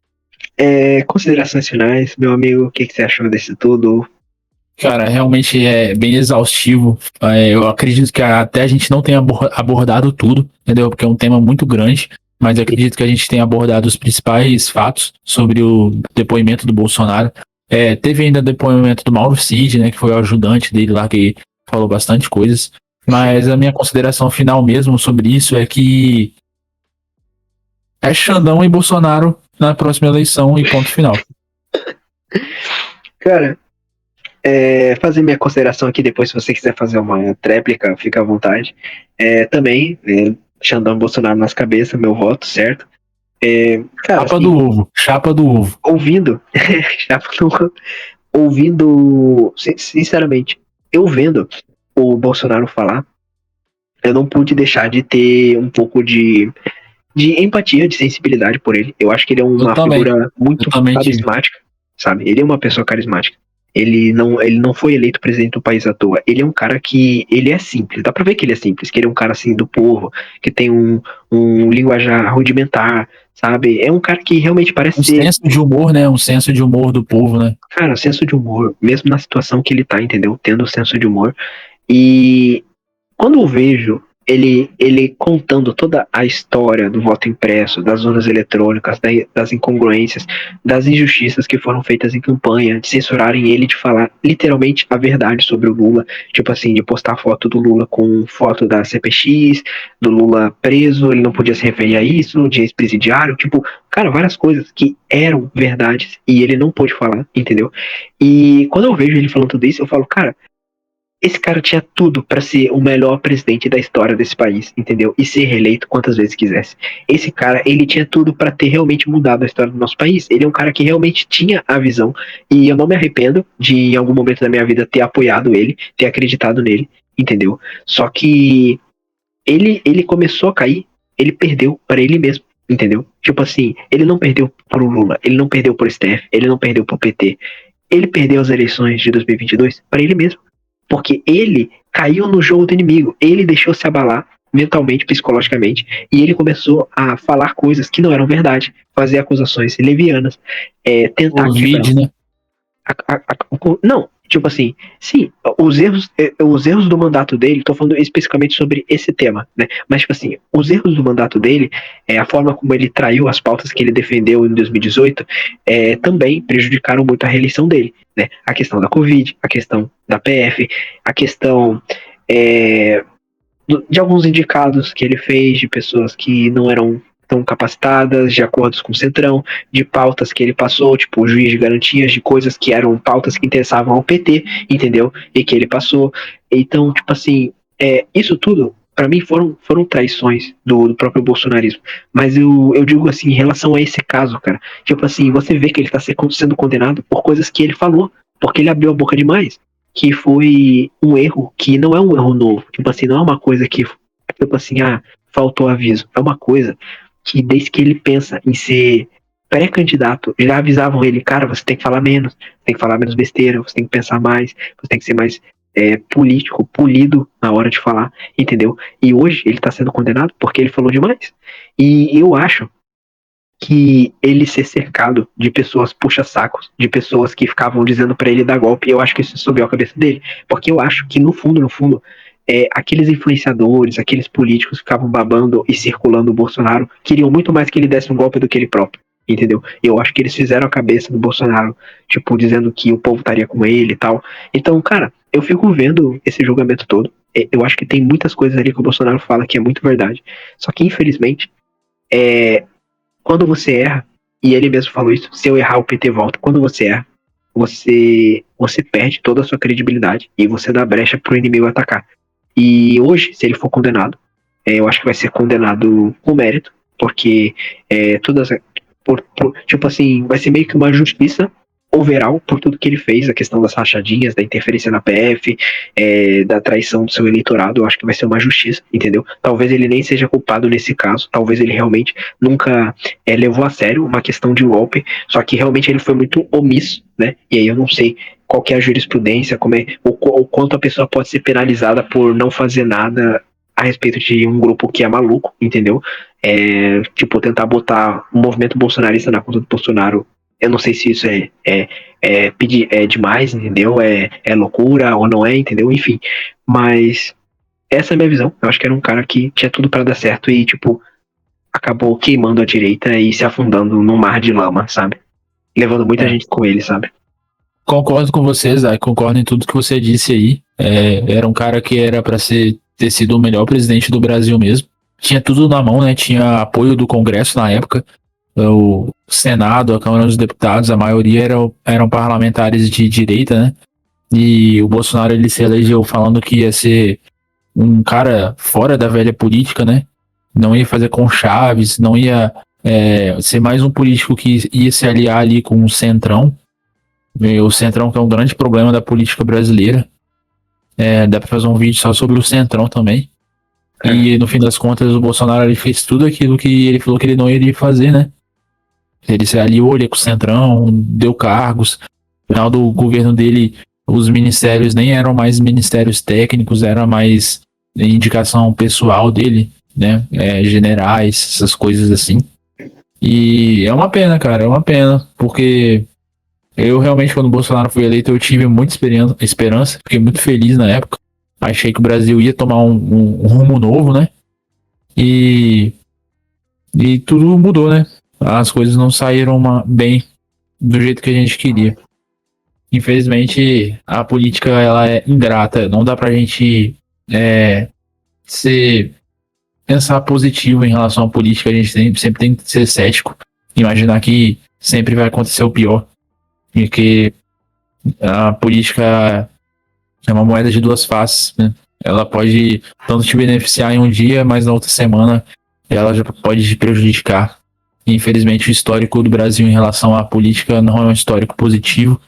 Considerações finais, meu amigo, o que você achou desse tudo? Cara, realmente é bem exaustivo. Eu acredito que até a gente não tenha abordado tudo, entendeu? Porque é um tema muito grande, mas eu acredito que a gente tenha abordado os principais fatos sobre o depoimento do Bolsonaro. Teve ainda o depoimento do Mauro Cid, né, que foi o ajudante dele lá, que falou bastante coisas. Mas a minha consideração final mesmo sobre isso é que É Xandão e Bolsonaro na próxima eleição e ponto final. Cara, fazer minha consideração aqui depois, se você quiser fazer uma tréplica, fica à vontade. Também, Xandão e Bolsonaro nas cabeças, meu voto, certo? Cara, Chapa assim, do ovo. Chapa do ovo. ouvindo, já ouvindo, sinceramente, eu vendo o Bolsonaro falar, eu não pude deixar de ter um pouco de empatia, de sensibilidade por ele. Eu acho que ele é Eu uma também. figura Eu muito também tive. carismática, sabe? Ele é uma pessoa carismática. Ele não foi eleito presidente do país à toa. Ele é um cara que ele é simples. Dá pra ver que ele é simples, que ele é um cara assim do povo, que tem um linguajar rudimentar, sabe? É um cara que realmente parece Um ser, senso de humor, né? Um senso de humor do povo, né? cara, senso de humor, mesmo na situação que ele tá, entendeu? Tendo senso de humor. E quando eu vejo ele contando toda a história do voto impresso, das urnas eletrônicas, das incongruências, das injustiças que foram feitas em campanha, de censurarem ele de falar literalmente a verdade sobre o Lula, tipo assim, de postar foto do Lula com foto da CPX, do Lula preso, ele não podia se referir a isso, de ex-presidiário, tipo, cara, várias coisas que eram verdades e ele não pôde falar, entendeu? E quando eu vejo ele falando tudo isso, eu falo, cara, esse cara tinha tudo para ser o melhor presidente da história desse país, entendeu? E ser reeleito quantas vezes quisesse. Esse cara, ele tinha tudo para ter realmente mudado a história do nosso país. Ele é um cara que realmente tinha a visão e eu não me arrependo de em algum momento da minha vida ter apoiado ele, ter acreditado nele, entendeu? Só que ele começou a cair, ele perdeu para ele mesmo, entendeu? Tipo assim, ele não perdeu pro Lula, ele não perdeu pro STF, ele não perdeu pro PT. Ele perdeu as eleições de 2022 para ele mesmo. Porque ele caiu no jogo do inimigo. Ele deixou se abalar mentalmente, psicologicamente, e ele começou a falar coisas que não eram verdade, fazer acusações levianas, tentar quebrar. Covid, né? Não, tipo assim, sim, os erros do mandato dele, tô falando especificamente sobre esse tema, né? Mas, tipo assim, os erros do mandato dele, a forma como ele traiu as pautas que ele defendeu em 2018, também prejudicaram muito a reeleição dele, né? A questão da Covid, a questão da PF, a questão de alguns indicados que ele fez de pessoas que não eram tão capacitadas, de acordos com o Centrão, de pautas que ele passou, tipo o juiz de garantias, de coisas que eram pautas que interessavam ao PT, entendeu? E que ele passou. Então, tipo assim, isso tudo, para mim, foram traições do próprio bolsonarismo. Mas eu digo assim, em relação a esse caso, cara, tipo assim, você vê que ele tá sendo condenado por coisas que ele falou, porque ele abriu a boca demais, que foi um erro que não é um erro novo. Tipo assim, não é uma coisa que, tipo assim, faltou aviso. É uma coisa que desde que ele pensa em ser pré-candidato, já avisavam ele, cara, você tem que falar menos, tem que falar menos besteira, você tem que pensar mais, você tem que ser mais político, polido na hora de falar, entendeu? E hoje ele tá sendo condenado porque ele falou demais. E eu acho que ele ser cercado de pessoas puxa-sacos, de pessoas que ficavam dizendo para ele dar golpe, eu acho que isso subiu a cabeça dele. Porque eu acho que, no fundo, aqueles influenciadores, aqueles políticos que ficavam babando e circulando o Bolsonaro, queriam muito mais que ele desse um golpe do que ele próprio. Entendeu? Eu acho que eles fizeram a cabeça do Bolsonaro, tipo, dizendo que o povo estaria com ele e tal. Então, cara, eu fico vendo esse julgamento todo. Eu acho que tem muitas coisas ali que o Bolsonaro fala que é muito verdade. Só que, infelizmente, quando você erra, e ele mesmo falou isso, se eu errar, o PT volta. Quando você erra, você perde toda a sua credibilidade e você dá brecha pro inimigo atacar. E hoje, se ele for condenado, eu acho que vai ser condenado com mérito, porque todas. Tipo assim, vai ser meio que uma justiça overall por tudo que ele fez, a questão das rachadinhas, da interferência na PF, da traição do seu eleitorado. Eu acho que vai ser uma justiça, entendeu? Talvez ele nem seja culpado nesse caso, talvez ele realmente nunca levou a sério uma questão de golpe, só que realmente ele foi muito omisso, né? E aí eu não sei qual que é a jurisprudência, o quanto a pessoa pode ser penalizada por não fazer nada a respeito de um grupo que é maluco, entendeu? Tipo, tentar botar o movimento bolsonarista na conta do Bolsonaro. Eu não sei se isso é demais, entendeu? É loucura ou não é, entendeu? Enfim. Mas essa é a minha visão. Eu acho que era um cara que tinha tudo para dar certo e, tipo, acabou queimando a direita e se afundando num mar de lama, sabe? Levando muita É. gente com ele, sabe? Concordo com vocês, concordo em tudo que você disse aí. Era um cara que era para ter sido o melhor presidente do Brasil mesmo. tinha tudo na mão, né? Tinha apoio do Congresso na época, o Senado, a Câmara dos Deputados, a maioria eram parlamentares de direita, né? E o Bolsonaro ele se elegeu falando que ia ser um cara fora da velha política, né? Não ia fazer conchaves, não ia ser mais um político que ia se aliar ali com o Centrão. E o Centrão que é um grande problema da política brasileira. Dá pra fazer um vídeo só sobre o Centrão também. E no fim das contas o Bolsonaro ele fez tudo aquilo que ele falou que ele não iria fazer, né? Ele se aliou ali com o Centrão, deu cargos. No final do governo dele, os ministérios nem eram mais ministérios técnicos, era mais indicação pessoal dele, né? Generais, essas coisas assim. E é uma pena, cara, é uma pena, porque eu realmente, quando o Bolsonaro foi eleito, eu tive muita esperança, fiquei muito feliz na época. Achei que o Brasil ia tomar um rumo novo, né? E tudo mudou, né? As coisas não saíram bem do jeito que a gente queria. Infelizmente, a política ela é ingrata. Não dá pra gente pensar positivo em relação à política. A gente sempre tem que ser cético. Imaginar que sempre vai acontecer o pior. E que a política é uma moeda de duas faces, né? Ela pode tanto te beneficiar em um dia, mas na outra semana ela já pode te prejudicar. Infelizmente, o histórico do Brasil em relação à política não é um histórico positivo.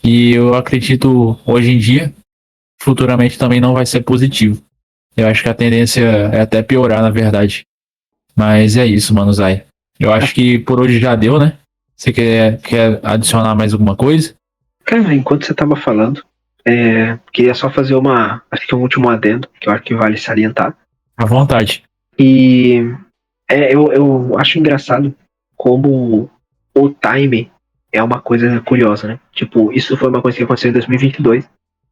E eu acredito, hoje em dia, futuramente também não vai ser positivo. Eu acho que a tendência é até piorar, na verdade. Mas é isso, mano, Zay. Eu acho que por hoje já deu, né? Você quer adicionar mais alguma coisa? Cara, enquanto você tava falando, queria só fazer acho que um último adendo, que eu acho que vale salientar. À vontade. E eu acho engraçado como o time é uma coisa curiosa, né? Tipo, isso foi uma coisa que aconteceu em 2022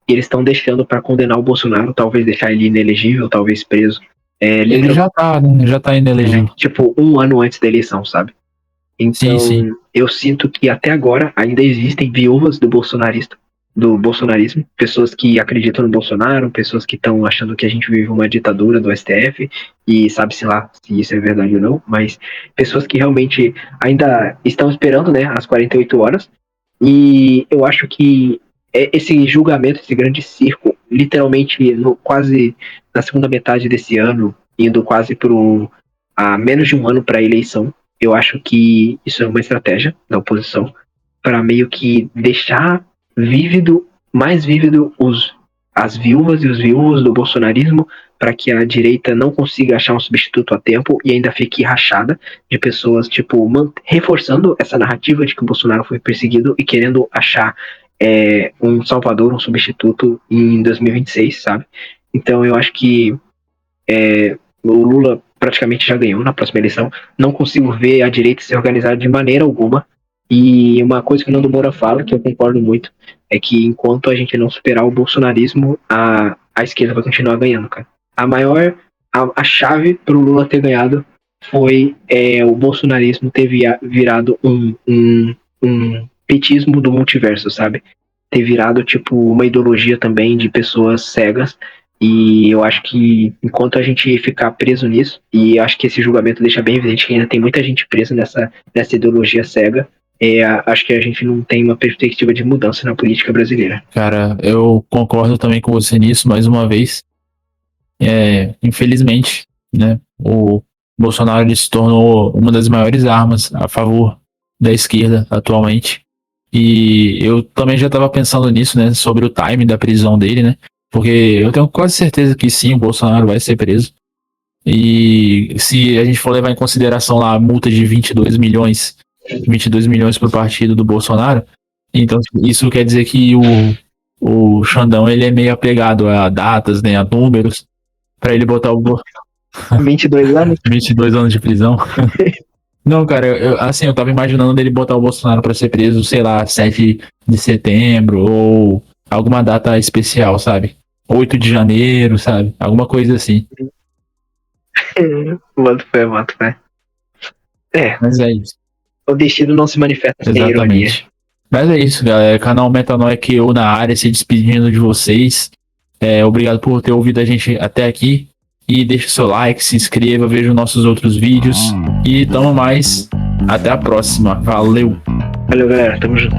e eles estão deixando para condenar o Bolsonaro, talvez deixar ele inelegível, talvez preso. Ele já tá, né? Já tá inelegível. Tipo, um ano antes da eleição, sabe? Então, Sim. eu sinto que até agora ainda existem viúvas do bolsonarismo, pessoas que acreditam no Bolsonaro, pessoas que estão achando que a gente vive uma ditadura do STF, e sabe-se lá se isso é verdade ou não, mas pessoas que realmente ainda estão esperando, né, as 48 horas, e eu acho que esse julgamento, esse grande circo, literalmente quase na segunda metade desse ano, indo quase a menos de um ano para a eleição, eu acho que isso é uma estratégia da oposição para meio que deixar mais vívido as viúvas e os viúvos do bolsonarismo, para que a direita não consiga achar um substituto a tempo e ainda fique rachada de pessoas, tipo, reforçando essa narrativa de que o Bolsonaro foi perseguido e querendo achar um salvador, um substituto em 2026, sabe? Então eu acho que o Lula praticamente já ganhou na próxima eleição. Não consigo ver a direita se organizar de maneira alguma. E uma coisa que o Nando Moura fala, que eu concordo muito, é que enquanto a gente não superar o bolsonarismo, a esquerda vai continuar ganhando, cara. A chave para o Lula ter ganhado foi o bolsonarismo ter virado um petismo do multiverso, sabe? Ter virado, tipo, uma ideologia também de pessoas cegas. E eu acho que enquanto a gente ficar preso nisso, e acho que esse julgamento deixa bem evidente que ainda tem muita gente presa nessa ideologia cega, acho que a gente não tem uma perspectiva de mudança na política brasileira. Cara, eu concordo também com você nisso, mais uma vez. Infelizmente, né, o Bolsonaro ele se tornou uma das maiores armas a favor da esquerda atualmente. E eu também já estava pensando nisso, né, sobre o time da prisão dele, né, porque eu tenho quase certeza que sim, o Bolsonaro vai ser preso. E se a gente for levar em consideração lá a multa de 22 milhões pro partido do Bolsonaro, então isso quer dizer que o Xandão ele é meio apegado a datas, né, a números, para ele botar o 22 anos? 22 anos de prisão. Não, cara, assim, eu tava imaginando ele botar o Bolsonaro pra ser preso, sei lá, 7 de setembro, ou alguma data especial, sabe? 8 de janeiro, sabe? Alguma coisa assim. Mato fé. Mas é isso. O destino não se manifesta sem ironia. Exatamente. Mas é isso, galera. Canal Metanoia que eu na área se despedindo de vocês. Obrigado por ter ouvido a gente até aqui. e deixe seu like, se inscreva, veja os nossos outros vídeos e tamo mais. Até a próxima. Valeu! Valeu, galera. Tamo junto.